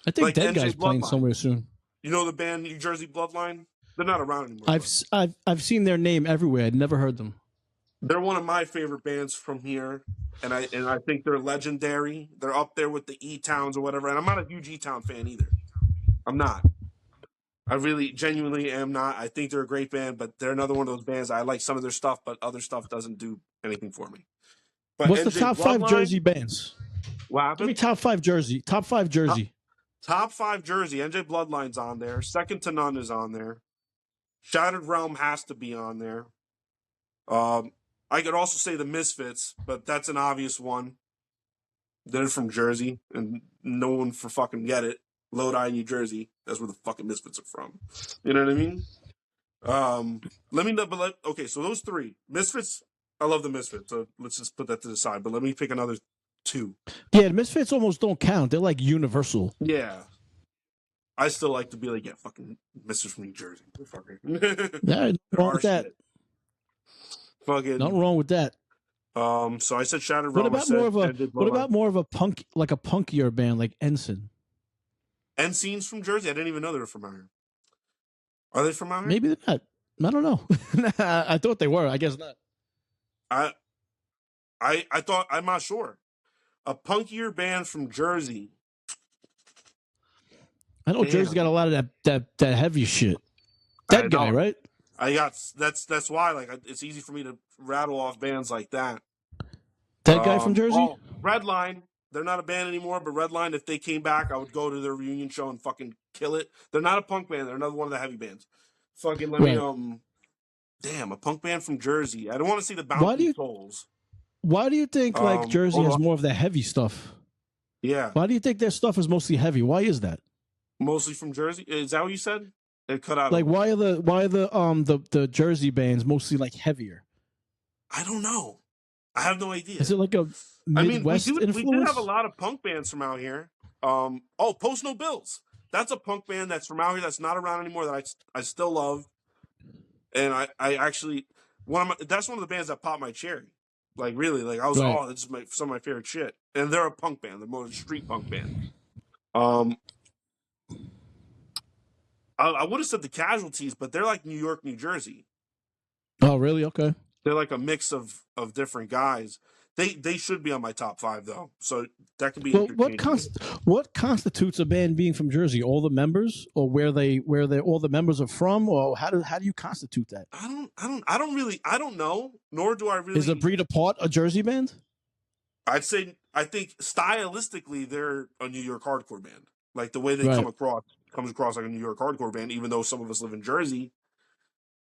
I think like Dead NJ Guy's playing Bloodline. somewhere soon. You know the band New Jersey Bloodline? They're not around anymore. I've seen their name everywhere. I'd never heard them. They're one of my favorite bands from here, and I think they're legendary. They're up there with the E-Towns or whatever. And I'm not a huge E-Town fan either. I'm not. I really genuinely am not. I think they're a great band, but they're another one of those bands. I like some of their stuff, but other stuff doesn't do anything for me. But what's NJ the top Bloodline, 5 Jersey bands? What happened? Give me top 5 Jersey. Top 5 Jersey. Top 5 Jersey. NJ Bloodline's on there. Second to None is on there. Shattered Realm has to be on there. I could also say the Misfits, but that's an obvious one. They're from Jersey, and no one for fucking get it. Lodi, New Jersey. That's where the fucking Misfits are from. You know what I mean? Let me know, but okay, so those 3. Misfits, I love the Misfits, so let's just put that to the side, but let me pick another 2. Yeah, the Misfits almost don't count. They're like universal. Yeah. I still like to be like, yeah, fucking Misfits from New Jersey. Yeah, nothing wrong with that. Fucking nothing wrong with that. So I said Shattered Realm. What about more of a punk, like a punkier band like Ensign? Ensign's from Jersey? I didn't even know they were from out here. Are they from out here? Maybe they're not. I don't know. I thought they were. I guess not. I thought, I'm not sure. A punkier band from Jersey. I know Jersey got a lot of that heavy shit. Dead Guy, right? That's why like it's easy for me to rattle off bands like that. Dead Guy from Jersey? Oh, Redline. They're not a band anymore, but Redline, if they came back, I would go to their reunion show and fucking kill it. They're not a punk band. They're another one of the heavy bands. Fucking let me damn, a punk band from Jersey. I don't want to see the Bounty Souls. Why do you think like Jersey has more of the heavy stuff? Yeah. Why do you think their stuff is mostly heavy? Why is that? Mostly from Jersey? Is that what you said? It cut out. Like why are the Jersey bands mostly like heavier? I don't know. I have no idea. Is it like a Midwest influence? We did have a lot of punk bands from out here. Post No Bills. That's a punk band that's from out here that's not around anymore that I still love. And I actually that's one of the bands that popped my cherry. Like really, like I was like, this is some of my favorite shit. And they're a punk band. They're more a street punk band. I would have said the Casualties, but they're like New York, New Jersey. Oh, really? Okay. They're like a mix of different guys. They should be on my top 5 though, so that could be Well, entertaining. what constitutes a band being from Jersey? All the members, or where they all the members are from, or how do you constitute that? I don't know. Nor do I really. Is a Breed Apart a Jersey band? I think stylistically they're a New York hardcore band. Like the way they Right. comes across like a New York hardcore band, even though some of us live in Jersey.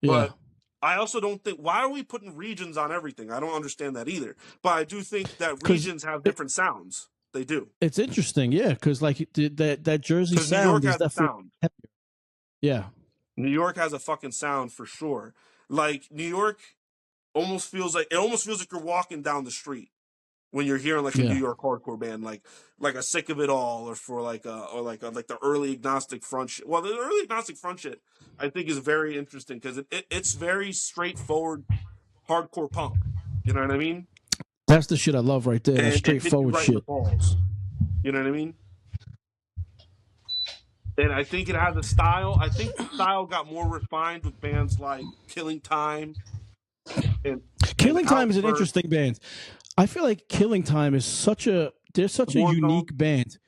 Yeah. But I also don't think, why are we putting regions on everything? I don't understand that either. But I do think that regions have different sounds. They do. It's interesting, yeah, because like that Jersey Because New sound York is has a definitely sound. heavier. Yeah. New York has a fucking sound for sure. Like New York almost feels like you're walking down the street when you're hearing like a Yeah. New York hardcore band, like a Sick of It All, or for like the early Agnostic Front shit. Well, the early Agnostic Front shit I think is very interesting because it's very straightforward hardcore punk. You know what I mean? That's the shit I love right there. And That it hit you straightforward right in the shit. balls. You know what I mean? And I think it has a style. I think the style got more refined with bands like Killing Time. Killing Time is an Outburst. interesting band. I feel like Killing Time is such a unique band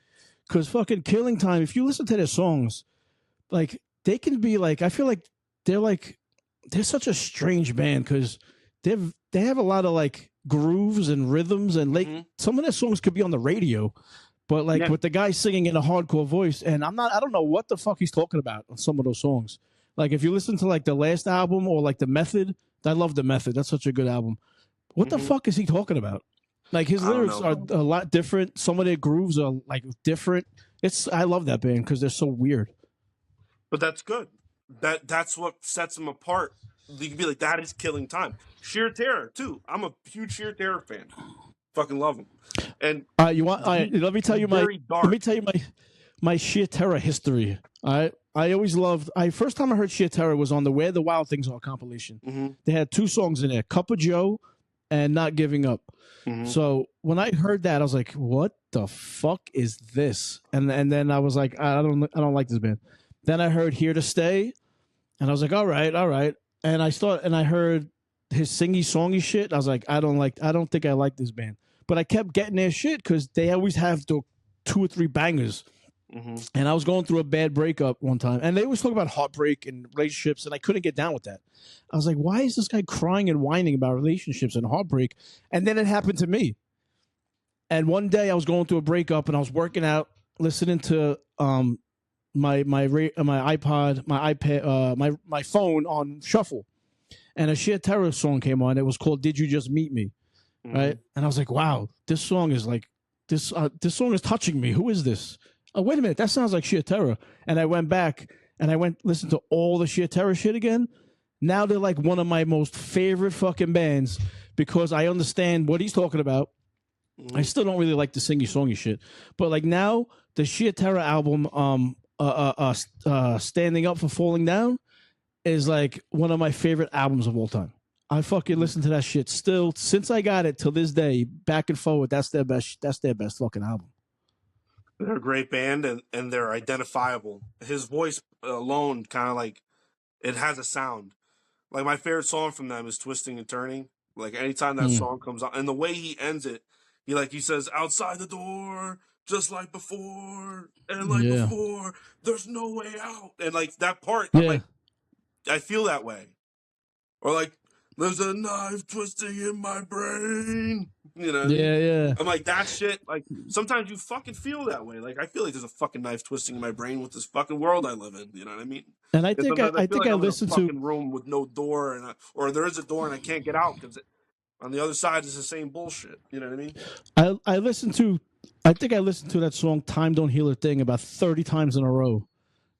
because fucking Killing Time. If you listen to their songs, like they can be like, I feel like they're such a strange band because they have a lot of like grooves and rhythms and like some of their songs could be on the radio, but like with the guy singing in a hardcore voice, and I don't know what the fuck he's talking about on some of those songs. Like if you listen to like the last album or like The Method, I love The Method. That's such a good album. What the fuck is he talking about? Like his lyrics are a lot different. Some of their grooves are like different. I love that band because they're so weird. But that's good. That's what sets them apart. You can be like, that is Killing Time. Sheer Terror too. I'm a huge Sheer Terror fan. Fucking love them. And let me tell you my Sheer Terror history. I always loved. First time I heard Sheer Terror was on the Where the Wild Things Are compilation. They had 2 songs in there, Cup of Joe and Not Giving Up. So when I heard that, I was like, what the fuck is this? And then I was like, I don't like this band. Then I heard Here to Stay, and I was like, all right. And I heard his singy-songy shit. I was like, I don't think I like this band. But I kept getting their shit because they always have the 2 or 3 bangers. And I was going through a bad breakup one time, and they always talk about heartbreak and relationships, and I couldn't get down with that. I was like, why is this guy crying and whining about relationships and heartbreak? And then it happened to me. And one day I was going through a breakup, and I was working out, listening to my iPod, my iPad, my phone on shuffle, and a Sheer Terror song came on. It was called "Did You Just Meet Me?" Right, and I was like, wow, this song is like this song is touching me. Who is this? Oh, wait a minute, that sounds like Sheer Terror. And I went back and listened to all the Sheer Terror shit again. Now they're like one of my most favorite fucking bands because I understand what he's talking about. I still don't really like the singy-songy shit, but like now the Sheer Terror album, Standing Up for Falling Down, is like one of my favorite albums of all time. I fucking listen to that shit still since I got it till this day, back and forward. That's their best fucking album. They're a great band, and they're identifiable. His voice alone kind of like, it has a sound. Like my favorite song from them is Twisting and Turning. Like anytime that song comes on, and the way he ends it, he says, outside the door, just like before, and like before, there's no way out. And like that part, I'm like, I feel that way. Or like, there's a knife twisting in my brain. You know? Yeah. I'm like, that shit, like, sometimes you fucking feel that way. Like, I feel like there's a fucking knife twisting in my brain with this fucking world I live in. You know what I mean? And I think I listened to a fucking room with no door, or there is a door and I can't get out because on the other side is the same bullshit. You know what I mean? I listened to that song "Time Don't Heal a Thing" about 30 times in a row,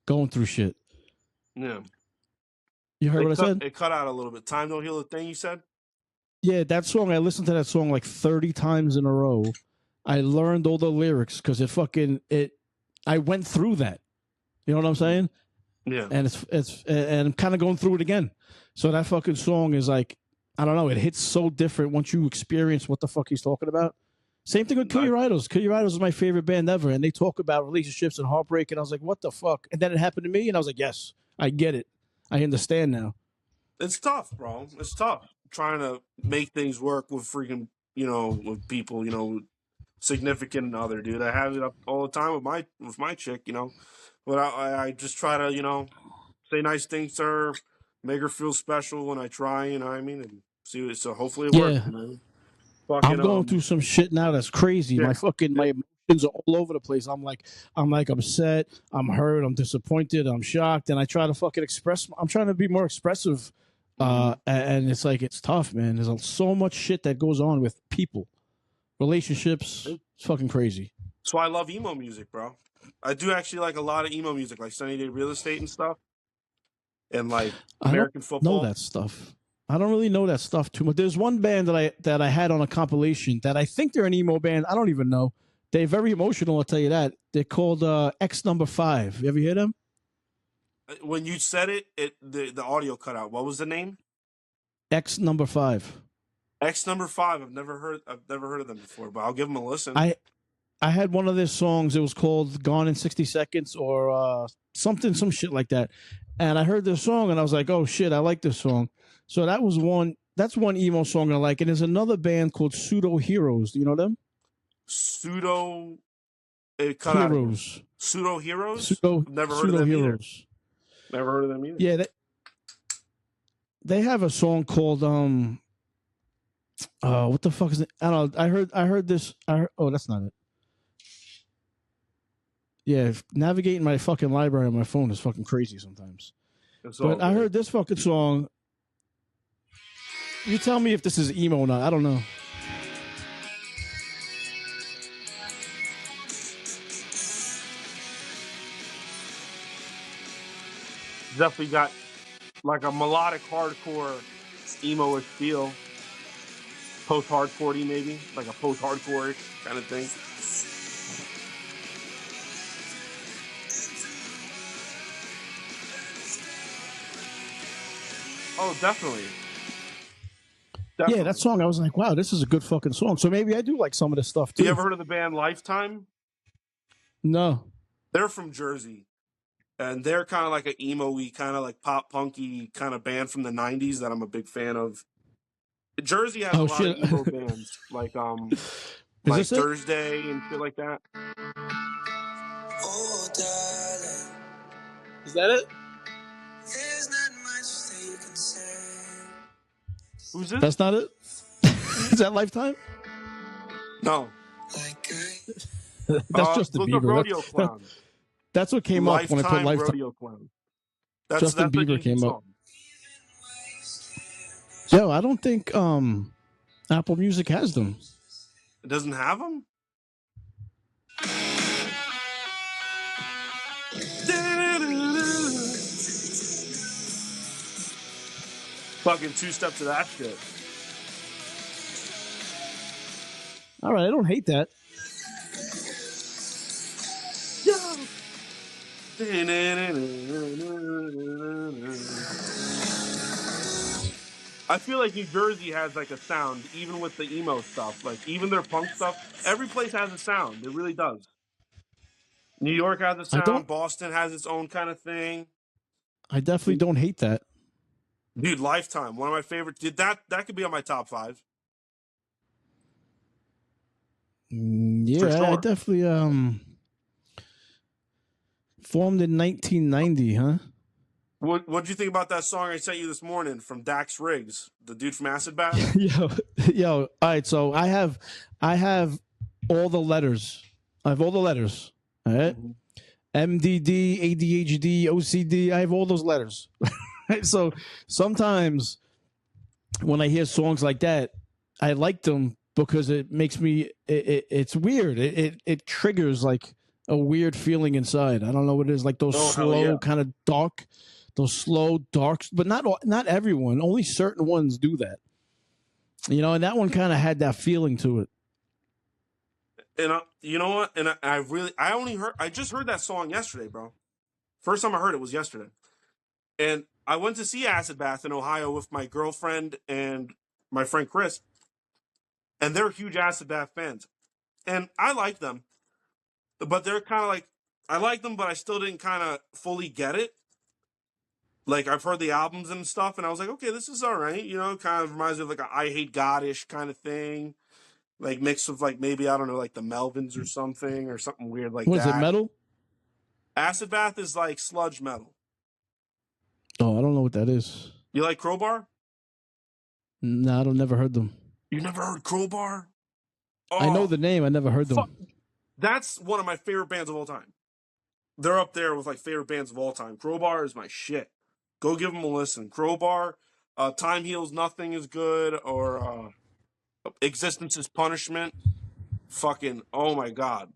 going through shit. Yeah. You heard what I said? It cut out a little bit. Time Don't Heal a Thing, you said? Yeah, that song. I listened to that song like 30 times in a row. I learned all the lyrics because I went through that. You know what I'm saying? Yeah. And and I'm kind of going through it again. So that fucking song is like, I don't know. It hits so different once you experience what the fuck he's talking about. Same thing with Kill Your Idols. Kill Your Idols is my favorite band ever, and they talk about relationships and heartbreak. And I was like, what the fuck? And then it happened to me, and I was like, yes, I get it. I understand now. It's tough, bro. It's tough trying to make things work with freaking with people, significant other, dude. I have it up all the time with my chick, but I just try to, say nice things to her, make her feel special when I try, you know what I mean, and see. So hopefully it works, Yeah, I'm Fucking going through some shit now that's crazy. yeah, My emotions are all over the place. I'm like upset, I'm hurt, I'm disappointed, I'm shocked, and I try to fucking express. I'm trying to be more expressive, and it's like it's tough, man. There's so much shit that goes on with people, relationships. It's fucking crazy. So I love emo music, bro. I do actually like a lot of emo music, like Sunny Day Real Estate and stuff, and like I don't American know football. that stuff. I don't really know that stuff too much. There's one band that I had on a compilation that I think they're an emo band. I don't even know. They're very emotional. I'll tell you that. They're called X Number 5. You ever hear them? When you said the audio cut out. What was the name? X Number 5. X number 5. I've never heard of them before, but I'll give them a listen. I had one of their songs. It was called "Gone in 60 Seconds" or some shit like that. And I heard this song and I was like, "Oh shit, I like this song." So that was one. That's one emo song I like. And there's another band called Pseudo Heroes. Do you know them? Pseudo. It cut out again. Pseudo Heroes. Never heard of them either. Never heard of them either. Yeah, they have a song called what the fuck is it? I don't know. I heard this. Oh, that's not it. Yeah, navigating my fucking library on my phone is fucking crazy sometimes. But I heard this fucking song. You tell me if this is emo or not. I don't know. Definitely got like a melodic hardcore emo-ish feel. Post-hardcore maybe. Like a post-hardcore kind of thing. Oh, definitely. Yeah, that song, I was like, wow, this is a good fucking song. So maybe I do like some of this stuff too. You ever heard of the band Lifetime? No. They're from Jersey. And they're kind of like an emo-y, kind of like pop-punky kind of band from the 90s that I'm a big fan of. Jersey has a lot of emo bands, like like Thursday and shit like that. Oh, darling. Is that it? There's not much that you can say. Who's this? That's not it? Is that Lifetime? No. That's just the Bieber. Rodeo Clown. That's what came up when I put Lifetime. Rodeo Clown. Justin Bieber came up. Yo, I don't think Apple Music has them. It doesn't have them? Fucking two-step to that shit. All right, I don't hate that. I feel like New Jersey has like a sound, even with the emo stuff. Like even their punk stuff, every place has a sound. It really does. New York has a sound. Boston has its own kind of thing. I definitely don't hate that. Dude, Lifetime, one of my favorites. Did that could be on my top 5. Yeah, sure. I definitely formed in 1990, huh? What'd you think about that song I sent you this morning from Dax Riggs, the dude from Acid Bath? Yo, all right. So I have all the letters. I have all the letters. All right. MDD, ADHD, OCD. I have all those letters. So sometimes when I hear songs like that, I like them because it makes me. It's weird. It triggers like a weird feeling inside. I don't know what it is. Like those slow, kind of dark. Those slow, dark, but not everyone. Only certain ones do that. And that one kind of had that feeling to it. And you know what? And I just heard that song yesterday, bro. First time I heard it was yesterday. And I went to see Acid Bath in Ohio with my girlfriend and my friend Chris. And they're huge Acid Bath fans. And I like them. But they're kind of like, I like them, but I still didn't kind of fully get it. Like, I've heard the albums and stuff, and I was like, okay, this is all right. Kind of reminds me of like a I Hate God-ish kind of thing. like mixed with like maybe I don't know, like the Melvins or something weird like What that. is it, metal? Acid Bath is like sludge metal. Oh, I don't know what that is. You like Crowbar? No, I don't never heard them. You never heard Crowbar? Oh, I know the name. I never heard them. That's one of my favorite bands of all time. They're up there with like favorite bands of all time. Crowbar is my shit. Go give them a listen. Crowbar, Time Heals Nothing is good, or Existence is Punishment. Fucking, oh my God.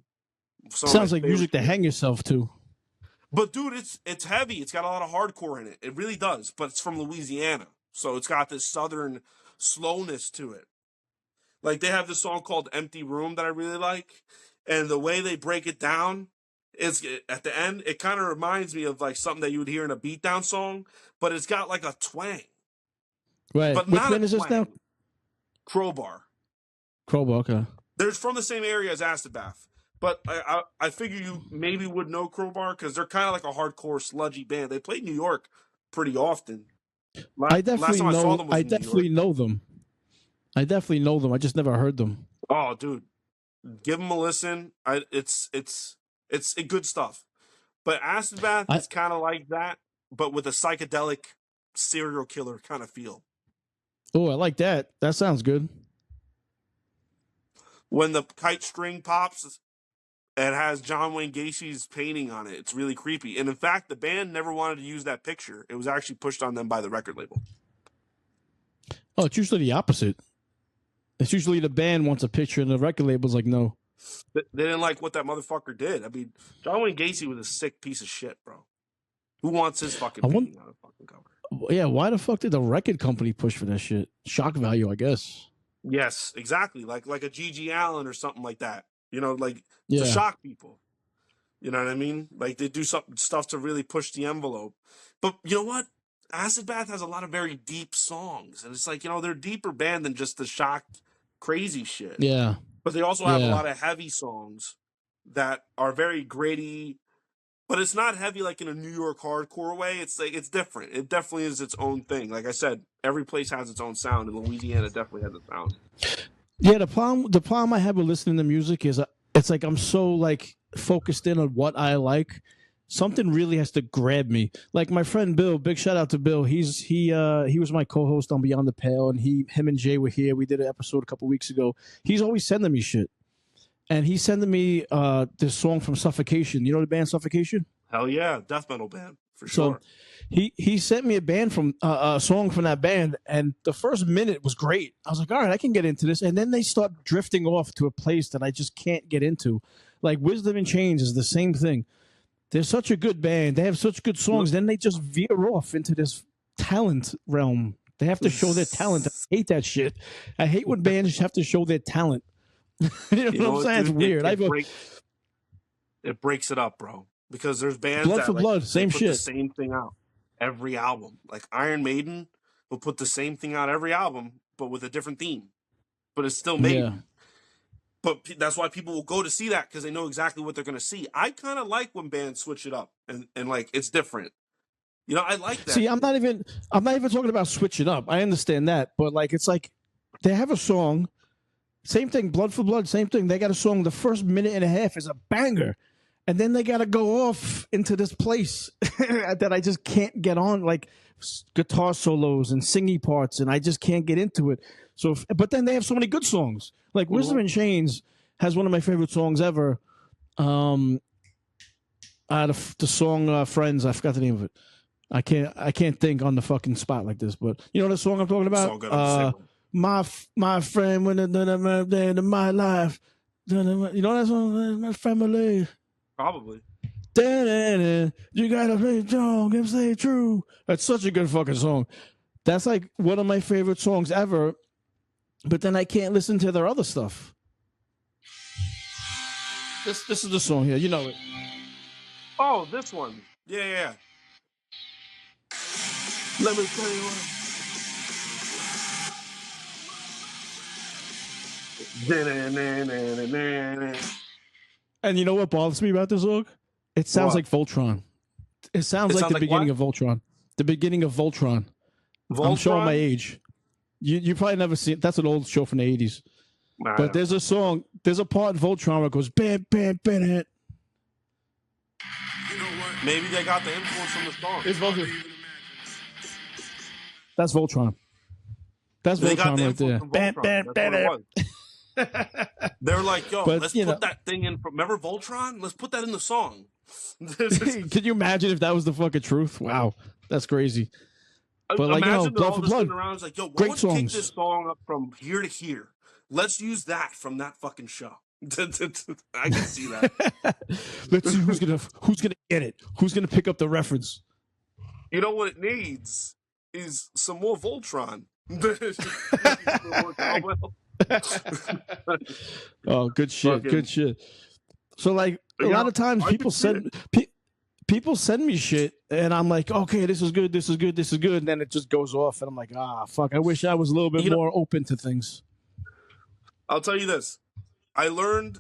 Sounds like music to hang yourself to. But dude, it's heavy. It's got a lot of hardcore in it. It really does. But it's from Louisiana, so it's got this southern slowness to it. Like they have this song called "Empty Room" that I really like, and the way they break it down is at the end. It kind of reminds me of like something that you would hear in a beatdown song, but it's got like a twang. Right. But Which not band is this now? Crowbar. Crowbar. Okay. They're from the same area as Acid Bath. But I figure you maybe would know Crowbar because they're kind of like a hardcore sludgy band. They play New York pretty often. I definitely know them. I definitely know them. I just never heard them. Oh, dude, give them a listen. It's good stuff. But Acid Bath is kind of like that, but with a psychedelic serial killer kind of feel. Oh, I like that. That sounds good. When the kite string pops, it has John Wayne Gacy's painting on it. It's really creepy. And in fact, the band never wanted to use that picture. It was actually pushed on them by the record label. Oh, it's usually the opposite. It's usually the band wants a picture and the record label's like, no. They didn't like what that motherfucker did. I mean, John Wayne Gacy was a sick piece of shit, bro. Who wants his fucking painting on a fucking cover? Yeah, why the fuck did the record company push for that shit? Shock value, I guess. Yes, exactly. Like a G.G. Allen or something like that. You know, like to shock people. You know what I mean? Like they do stuff to really push the envelope. But you know what? Acid Bath has a lot of very deep songs. And it's like, you know, they're a deeper band than just the shock crazy shit. Yeah. But they also have a lot of heavy songs that are very gritty. But it's not heavy like in a New York hardcore way. It's like it's different. It definitely is its own thing. Like I said, every place has its own sound, and Louisiana definitely has a sound. Yeah, the problem I have with listening to music is it's like I'm so like focused in on what I like. Something really has to grab me. Like my friend Bill, big shout out to Bill. He was my co-host on Beyond the Pale, and him and Jay were here. We did an episode a couple weeks ago. He's always sending me shit. And he's sending me this song from Suffocation. You know the band Suffocation? Hell yeah, death metal band for sure. So he sent me a song from that band, and the first minute was great. I was like, all right, I can get into this. And then they start drifting off to a place that I just can't get into. Like Wisdom in Chains is the same thing. They're such a good band. They have such good songs. Then they just veer off into this talent realm. They have to show their talent. I hate that shit. I hate when bands have to show their talent. you know what I'm saying? It's weird. It breaks it up, bro. Because there's bands Blood for Blood, same put shit. The same thing out every album. Like Iron Maiden will put the same thing out every album, but with a different theme. But it's still Maiden. Yeah. But that's why people will go to see that because they know exactly what they're going to see. I kind of like when bands switch it up and like it's different. You know, I like that. See, I'm not even talking about switching up. I understand that, but like it's like they have a song. Same thing, Blood for Blood, same thing. They got a song, the first minute and a half is a banger. And then they got to go off into this place that I just can't get on, like guitar solos and singing parts, and I just can't get into it. So, but then they have so many good songs. Like Wisdom in Chains has one of my favorite songs ever. The song "Friends," I forgot the name of it. I can't think on the fucking spot like this, but you know the song I'm talking about. My friend went into my life. You know that song, my family. Probably. You gotta play strong and stay true. That's such a good fucking song. That's like one of my favorite songs ever. But then I can't listen to their other stuff. This is the song here. You know it. Oh, this one. Yeah. Let me tell you what. And you know what bothers me about this song? It sounds like Voltron. It sounds like the beginning of Voltron. The beginning of Voltron. I'm showing my age. You probably never seen it. That's an old show from the 80s. But there's a song, there's a part in Voltron where it goes bam, bam, bam, bam. Maybe they got the influence from the song. It's Voltron. That's Voltron. That's They got Voltron the right influence there. from Bam, Voltron. bam, That's what it bam. was. They're like, yo, But, let's you know. put that thing in. Remember Voltron? Let's put that in the song. Could you imagine if that was the fucking truth? Wow, that's crazy. But like, imagine Blood all for this Blood. around. It's like, yo, Great let's kick songs. this song up from here to here. Let's use that from that fucking show. I can see that. Let's see who's gonna get it. Who's gonna pick up the reference? You know what it needs is some more Voltron. Oh, good shit. Fucking, good shit. So like a lot of times people send me shit and I'm like, okay, this is good, this is good, this is good, and then it just goes off and I'm like, fuck, I wish I was a little bit more open to things. I'll tell you this. I learned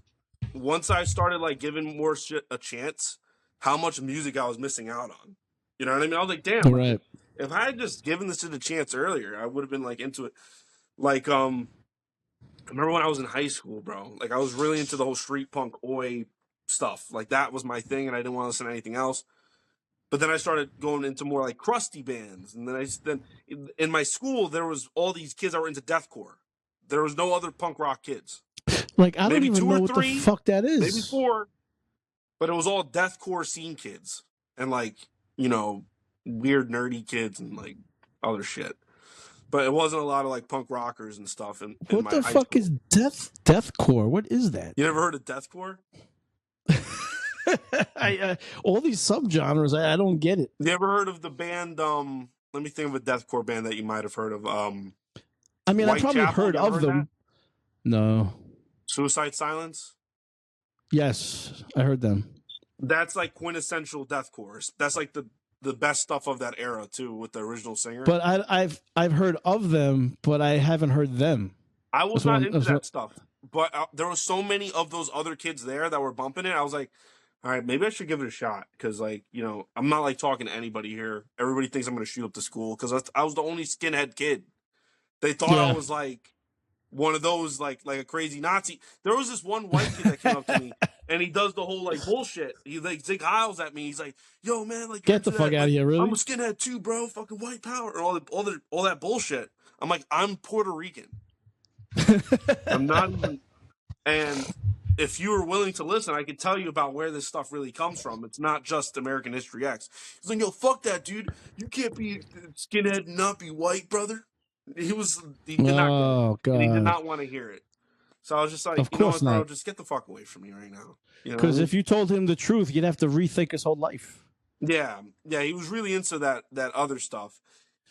once I started like giving more shit a chance how much music I was missing out on. You know what I mean? I was like, damn, right. If I had just given this shit a chance earlier, I would have been like into it. Like, I remember when I was in high school, bro. Like, I was really into the whole street punk oi stuff. Like, that was my thing, and I didn't want to listen to anything else. But then I started going into more like crusty bands, and then in my school there was all these kids that were into deathcore. There was no other punk rock kids. Like, I don't maybe even two know or what three, the fuck that is. Maybe 4, but it was all deathcore scene kids and like, you know, weird nerdy kids and like other shit. But it wasn't a lot of like punk rockers and stuff. What the fuck is deathcore? What is that? You never heard of deathcore? All these subgenres, I don't get it. You ever heard of the band? Let me think of a deathcore band that you might have heard of. I mean, I probably heard of them. No. Suicide Silence? Yes, I heard them. That's like quintessential deathcore. That's like the best stuff of that era too, with the original singer. But I've heard of them, but I haven't heard them. I was not into that stuff. But there were so many of those other kids there that were bumping it. I was like, all right, maybe I should give it a shot. Because, like, you know, I'm not, like, talking to anybody here. Everybody thinks I'm going to shoot up the school. Because I was the only skinhead kid. They thought I was, like, one of those, like a crazy Nazi. There was this one white kid that came up to me. And he does the whole, like, bullshit. He, like, Zig Heils at me. He's like, yo, man, like, get the fuck out of here, really? I'm a skinhead, too, bro. Fucking white power. And all that bullshit. I'm like, I'm Puerto Rican. I'm not even... And if you were willing to listen, I could tell you about where this stuff really comes from. It's not just American History X. He's like, yo, fuck that, dude. You can't be skinhead and not be white, brother. He did not want to hear it. So I was just like, of course bro, not. just get the fuck away from me right now. Because if you told him the truth, you'd have to rethink his whole life. Yeah, he was really into that other stuff.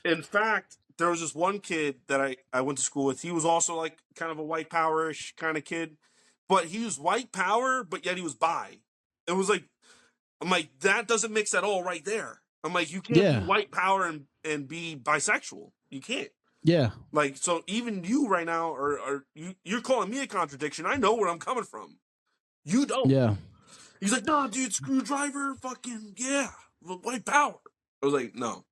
In fact, there was this one kid that I went to school with. He was also like kind of a white power-ish kind of kid. But he was white power, but yet he was bi. It was like, I'm like, that doesn't mix at all right there. I'm like, you can't be white power and be bisexual. You can't. Yeah. Like, so even you right now, you're calling me a contradiction. I know where I'm coming from. You don't. Yeah. He's like, nah, dude, Screwdriver, fucking, yeah, white power. I was like, no.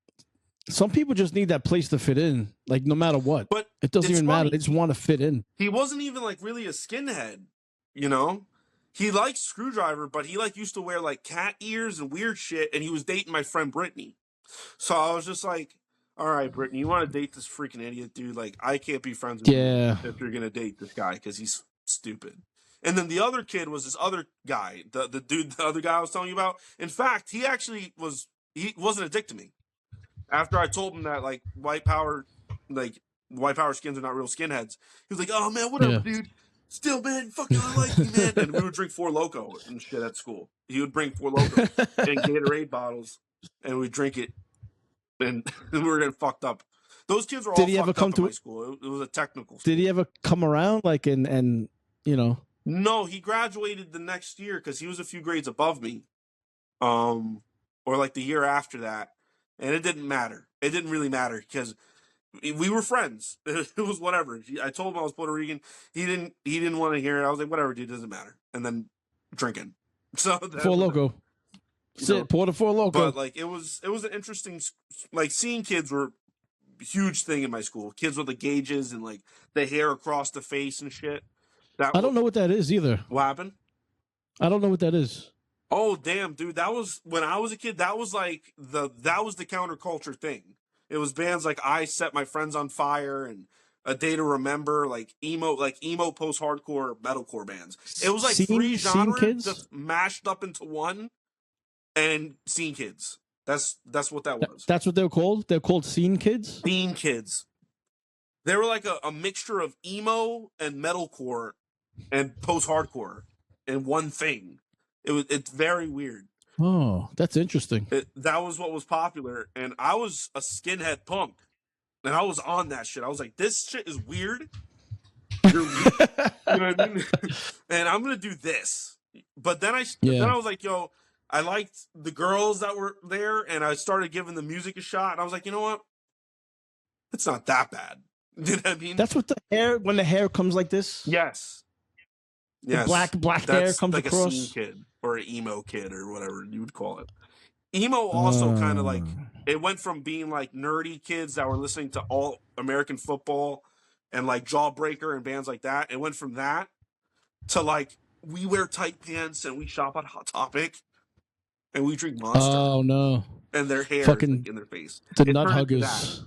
Some people just need that place to fit in, like no matter what. But it doesn't even matter. They just want to fit in. He wasn't even like really a skinhead. You know, he liked Screwdriver, but he like used to wear like cat ears and weird shit. And he was dating my friend Brittany. So I was just like, all right, Brittany, you want to date this freaking idiot, dude? Like, I can't be friends with you if you're going to date this guy because he's stupid. And then the other kid was this other guy, the other guy I was telling you about. In fact, he wasn't a dick to me. After I told him that like white power skins are not real skinheads, he was like, oh man, whatever, dude. Still, man, fucking I like you, man. And we would drink 4 Loko and shit at school. He would bring 4 Loko and Gatorade bottles, and we'd drink it, and we were getting fucked up. Those kids were all fucked up in my school. It was a technical school. Did he ever come around, like, and you know? No, he graduated the next year because he was a few grades above me, or like the year after that, and it didn't matter. It didn't really matter because we were friends. It was whatever. I told him I was Puerto Rican. He didn't want to hear it. I was like, whatever, dude, doesn't matter. And then drinking. So 4 Loko. Pour the 4 Loko. But like it was an interesting, like seeing kids were a huge thing in my school. Kids with the gauges and like the hair across the face and shit. I don't know what that is either. What happened? I don't know what that is. Oh damn, dude! That was when I was a kid. That was like the counterculture thing. It was bands like I Set My Friends on Fire and A Day to Remember, like emo post hardcore metalcore bands. It was like three genres just mashed up into one, and Scene Kids. That's what that was. That's what they're called. They're called Scene Kids. Scene Kids. They were like a mixture of emo and metalcore and post hardcore in one thing. It's very weird. Oh, that's interesting. That was what was popular, and I was a skinhead punk, and I was on that shit. I was like, this shit is weird. You're weird. You know what I mean? And I'm gonna do this. But then I was like, yo, I liked the girls that were there, and I started giving the music a shot, and I was like, you know what? It's not that bad. You know what I mean? That's what when the hair comes like this. Yes. Yes. The black hair comes like across. A scene kid or an emo kid or whatever you would call it. Emo also kind of like, it went from being like nerdy kids that were listening to all American football and like Jawbreaker and bands like that. It went from that to like, we wear tight pants and we shop at Hot Topic and we drink Monster. Oh no! And their hair fucking is like in their face. The nut huggers.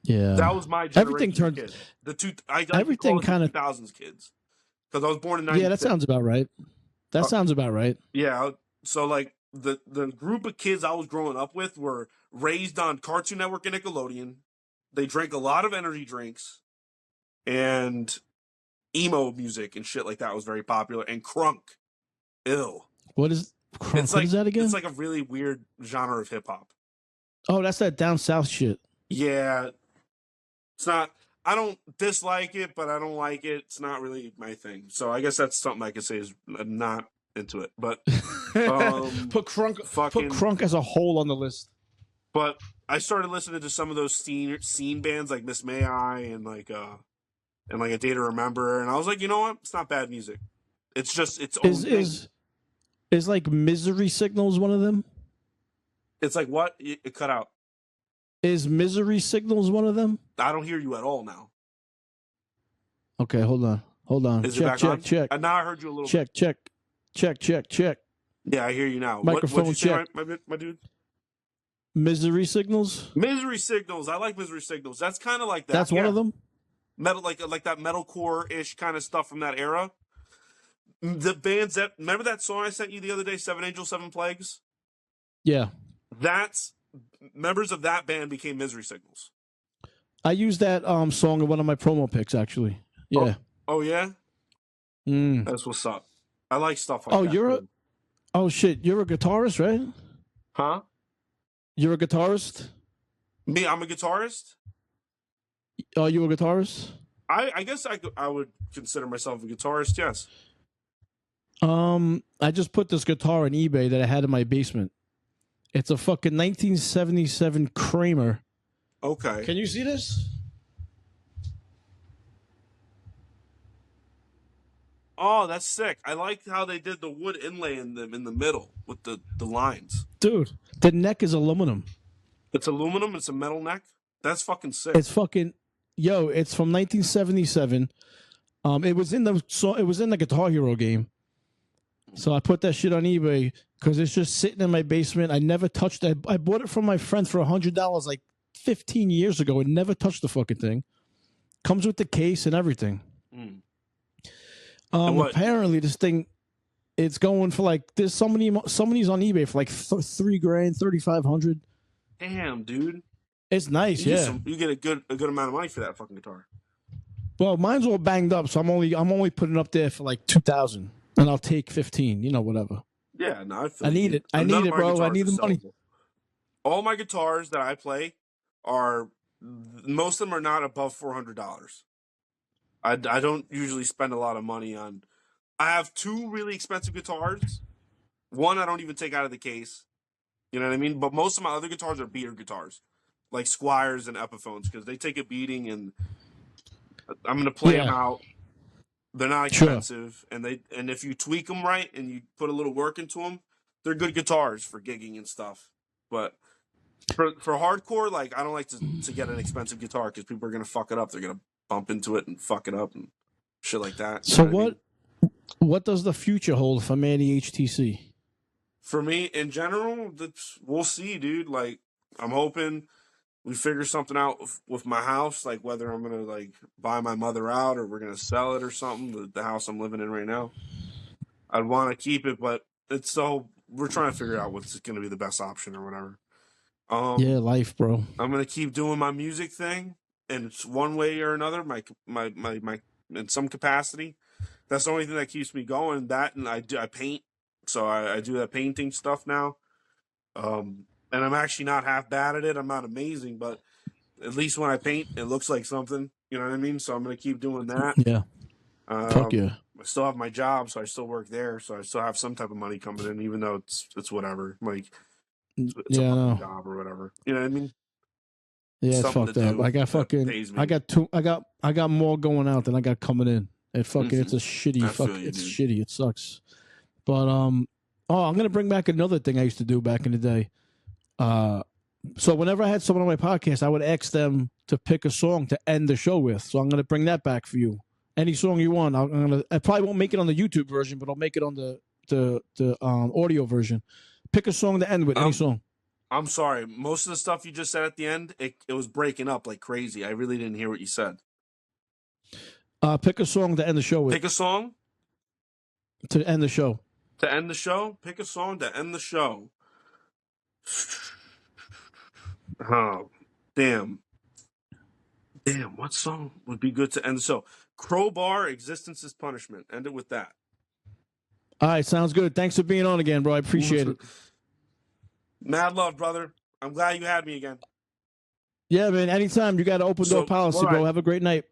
Yeah, that was my generation. Everything turned. Kid. Everything kind of 2000s kids because I was born in 96. Yeah, that sounds about right. That sounds about right. Yeah, so like the group of kids I was growing up with were raised on Cartoon Network and Nickelodeon. They drank a lot of energy drinks, and emo music and shit like that was very popular. And crunk, ew. What is crunk? What is that again? It's like a really weird genre of hip hop. Oh, that's that down south shit. Yeah. It's not, I don't dislike it, but I don't like it. It's not really my thing. So I guess that's something I could say is not into it. But put crunk as a whole on the list. But I started listening to some of those scene bands like Miss May I and like A Day to Remember, and I was like, you know what? It's not bad music. It's just its own thing. Is like Misery Signals one of them? It's like what? It cut out. Is Misery Signals one of them? I don't hear you at all now. Okay, hold on. Is it back on? Check. Now I heard you a little bit. Check. Yeah, I hear you now. Microphone check. My dude? Misery Signals? Misery Signals. I like Misery Signals. That's kind of like that. That's one of them? Metal, like that metalcore-ish kind of stuff from that era. The bands that... Remember that song I sent you the other day, Seven Angels, Seven Plagues? Yeah. Members of that band became Misery Signals. I used that song in one of my promo picks, actually. Yeah. Oh yeah? That's what's up. I like stuff like that. Oh shit, you're a guitarist, right? Huh? You're a guitarist? Me, I'm a guitarist? Are you a guitarist? I guess I would consider myself a guitarist, yes. I just put this guitar on eBay that I had in my basement. It's a fucking 1977 Kramer. Okay. Can you see this? Oh, that's sick. I like how they did the wood inlay in the middle with the lines. Dude, the neck is aluminum. It's aluminum? It's a metal neck? That's fucking sick. It's fucking... Yo, it's from 1977. It was in the Guitar Hero game. So I put that shit on eBay because it's just sitting in my basement. I never touched it. I bought it from my friend for $100 like 15 years ago and never touched the fucking thing. Comes with the case and everything. Apparently this thing, it's going for like there's somebody's on eBay for like $3,000, $3,500. Damn, dude. It's nice, you get a good amount of money for that fucking guitar. Well, mine's all banged up, so I'm only putting it up there for like $2,000. And I'll take 15, whatever. Yeah, no, I need it. I need it, bro. I need the money. All my guitars that I play most of them are not above $400. I don't usually spend a lot of money on. I have two really expensive guitars. One I don't even take out of the case. You know what I mean? But most of my other guitars are beater guitars, like Squires and Epiphones, because they take a beating, and I'm gonna play them out. They're not expensive, and if you tweak them right and you put a little work into them, they're good guitars for gigging and stuff. But for hardcore, like I don't like to get an expensive guitar because people are gonna fuck it up. They're gonna bump into it and fuck it up and shit like that. So what does the future hold for Manny HTC? For me, in general, we'll see, dude. Like, I'm hoping we figure something out with my house, like whether I'm gonna like buy my mother out or we're gonna sell it or something. The house I'm living in right now, I'd want to keep it, but we're trying to figure out what's gonna be the best option or whatever. Yeah, life, bro. I'm gonna keep doing my music thing, and it's one way or another, my in some capacity. That's the only thing that keeps me going. That, and I paint, so I do that painting stuff now. And I'm actually not half bad at it. I'm not amazing, but at least when I paint, it looks like something. You know what I mean? So I'm gonna keep doing that. Yeah. Fuck yeah. I still have my job, so I still work there, so I still have some type of money coming in, even though it's whatever. Like it's a fucking job or whatever. You know what I mean? Yeah, it's fucked up. I got I got more going out than I got coming in. It's a shitty it's shitty. It sucks. But I'm gonna bring back another thing I used to do back in the day. So whenever I had someone on my podcast, I would ask them to pick a song to end the show with. So I'm gonna bring that back for you. Any song you want. I probably won't make it on the YouTube version, but I'll make it on the audio version. Pick a song to end with. Any song. I'm sorry. Most of the stuff you just said at the end, it was breaking up like crazy. I really didn't hear what you said. Pick a song to end the show with. Pick a song? To end the show. To end the show? Pick a song to end the show. Oh, damn. Damn, what song would be good to end the show? Crowbar, Existence is Punishment. End it with that. All right, sounds good. Thanks for being on again, bro. I appreciate it. Mad love, brother. I'm glad you had me again. Yeah, man. Anytime. You got an open door policy, bro. Have a great night.